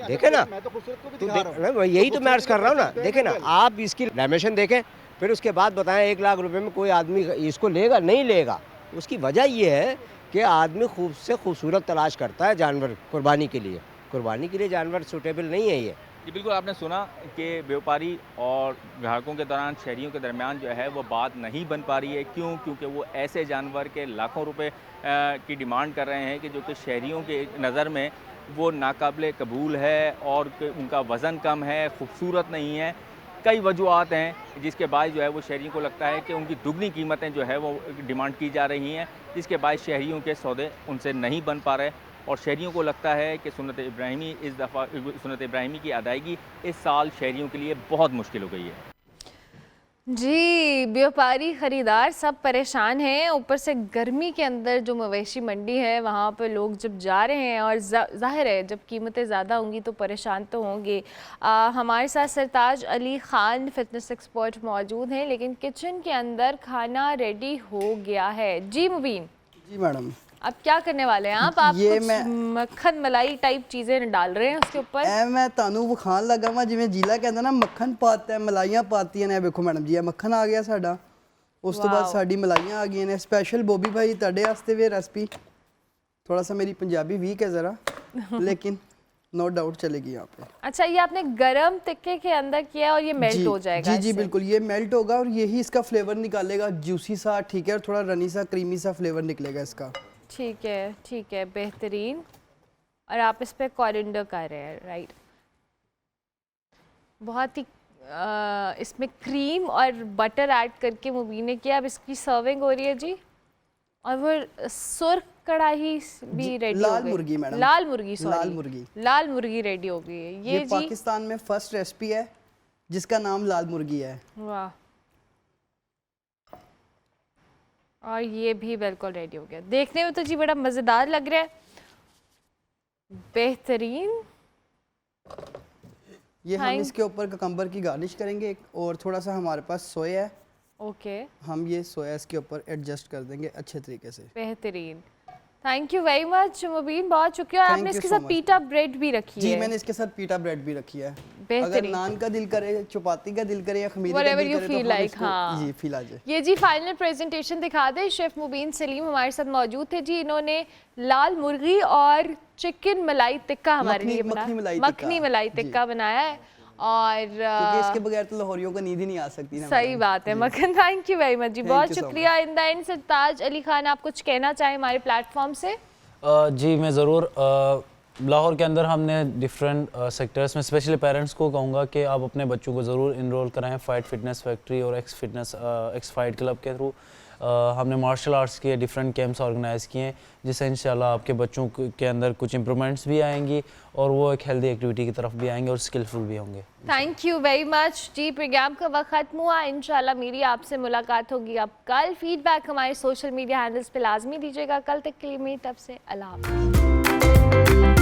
देखे ना, तो यही तो मैं अर्ज कर रहा हूँ ना। देखे ना आप इसकी डायमेंशन देखें, फिर उसके बाद बताएं 1 लाख रुपए में कोई आदमी इसको लेगा नहीं लेगा। उसकी वजह ये है कि आदमी खूब से खूबसूरत तलाश करता है जानवर कुर्बानी के लिए। कुर्बानी के लिए जानवर सूटेबल नहीं है ये। जी बिल्कुल, आपने सुना कि व्यापारी और ग्राहकों के दौरान शहरियों के दरमियान जो है वो बात नहीं बन पा रही है। क्यों? क्योंकि वो ऐसे जानवर के लाखों रुपए की डिमांड कर रहे हैं कि जो कि शहरियों के नज़र में वो नाकाबिले कबूल है और उनका वज़न कम है, खूबसूरत नहीं है। कई वजूहत हैं जिसके बाद जो है वो शहरियों को लगता है कि उनकी दुगनी कीमतें जो है वो डिमांड की जा रही हैं, जिसके बाद शहरियों के सौदे उनसे नहीं बन पा रहे और शहरियों को लगता है कि सुन्नत इब्राहिमी इस दफ़ा सुन्नत इब्राहिमी की अदायगी इस साल शहरियों के लिए बहुत मुश्किल हो गई है। जी, व्यापारी ख़रीदार सब परेशान हैं। ऊपर से गर्मी के अंदर जो मवेशी मंडी है वहाँ पर लोग जब जा रहे हैं और ज़ाहिर है जब कीमतें ज़्यादा होंगी तो परेशान तो होंगे। हमारे साथ सरताज अली ख़ान फ़िटनेस एक्सपर्ट मौजूद हैं, लेकिन किचन के अंदर खाना रेडी हो गया है। जी मुबीन। जी मैडम। अब क्या करने वाले हैं आप ये कुछ मक्खन मलाई टाइप चीज़ें डाल रहे हैं उसके ऊपर? मैं तानू विखान लगा वा जिवें जिला कहंदा ना मक्खन पाता है मलाइयां पातियां ने। देखो मैडम जी ये मक्खन आ गया साडा, उस तो बाद साडी मलाइयां आ गई ने। स्पेशल बॉबी भाई तुहाडे वास्ते वे रेसिपी। थोड़ा सा मेरी पंजाबी वीक है ज़रा लेकिन नो डाउट चलेगी यहाँ पे। अच्छा, ये आपने गरम टिक्के के अंदर किया और ये मेल्ट हो जाएगा? जी जी बिल्कुल, ये मेल्ट होगा और यही इसका फ्लेवर निकालेगा, जूसी सा, ठीक है, और थोड़ा रनी सा क्रीमी सा फ्लेवर निकलेगा इसका। ठीक है, बेहतरीन। और आप इस पे कॉरिएंडर कर रहे हैं, राइट? बहुत ही इसमें क्रीम और बटर ऐड करके मुबीन ने किया। अब इसकी सर्विंग हो रही है जी। और वो सुर्ख कढ़ाई भी रेडी हो गई। लाल मुर्गी मैडम, लाल मुर्गी, लाल मुर्गी रेडी हो गई है। ये जी पाकिस्तान में फर्स्ट रेसिपी है जिसका नाम लाल मुर्गी है। वाह, और ये भी बिल्कुल रेडी हो गया। देखने में तो जी बड़ा मज़ेदार लग रहा है, बेहतरीन। ये हम इसके ऊपर ककम्बर की गार्निश करेंगे और थोड़ा सा हमारे पास सोया है, ओके, हम ये सोया इसके ऊपर एडजस्ट कर देंगे अच्छे तरीके से। बेहतरीन, थैंक यू वेरी मच मुबीन, बहुत शुक्रिया। आपने इसके साथ पीटा ब्रेड भी रखी जी है? मैंने इसके साथ पीटा ब्रेड भी रखी है। अगर बेहतरीन, नान का दिल करे, चपाती का दिल करे या खमीरे का Whatever दिल you करे feel तो हम like, इसको हाँ। जी फील आ जाए। ये जी फाइनल प्रेजेंटेशन दिखा दे। शेफ मुबीन सलीम हमारे साथ मौजूद थे जी। इन्होंने लाल मुर्गी और चिकन मलाई टिक्का हमारे लिए बनाया, मखनी मलाई टिक्का बनाया है। और क्योंकि इसके बगैर तो लाहौरियों को नींद ही नहीं आ सकती ना। सही बात है मक्खन, थैंक यू वेरी मच जी, बहुत शुक्रिया। इन द एंड सरताज अली खान, आप कुछ कहना चाहें हमारे प्लेटफॉर्म से? जी मैं ज़रूर, लाहौर के अंदर हमने डिफरेंट सेक्टर्स में स्पेशली पेरेंट्स को कहूँगा कि आप अपने बच्चों को ज़रूर इनरोल कराएं फाइट फिटनेस फैक्ट्री और एक्स फाइट क्लब के थ्रू। हमने मार्शल आर्ट्स के डिफरेंट कैंप्स ऑर्गेनाइज़ किए हैं जिससे इंशाल्लाह आपके बच्चों के अंदर कुछ इंप्रूवमेंट्स भी आएंगी और वो एक हेल्दी एक्टिविटी की तरफ भी आएंगे और स्किलफुल भी होंगे। थैंक यू वेरी मच जी। प्रोग्राम का वक्त ख़त्म हुआ, इंशाल्लाह मेरी आपसे मुलाकात होगी अब कल। फीडबैक हमारे सोशल मीडिया हैंडल्स पे लाजमी दीजिएगा। कल तक के लिए मेरी तरफ से अल्लाह हाफ़िज़।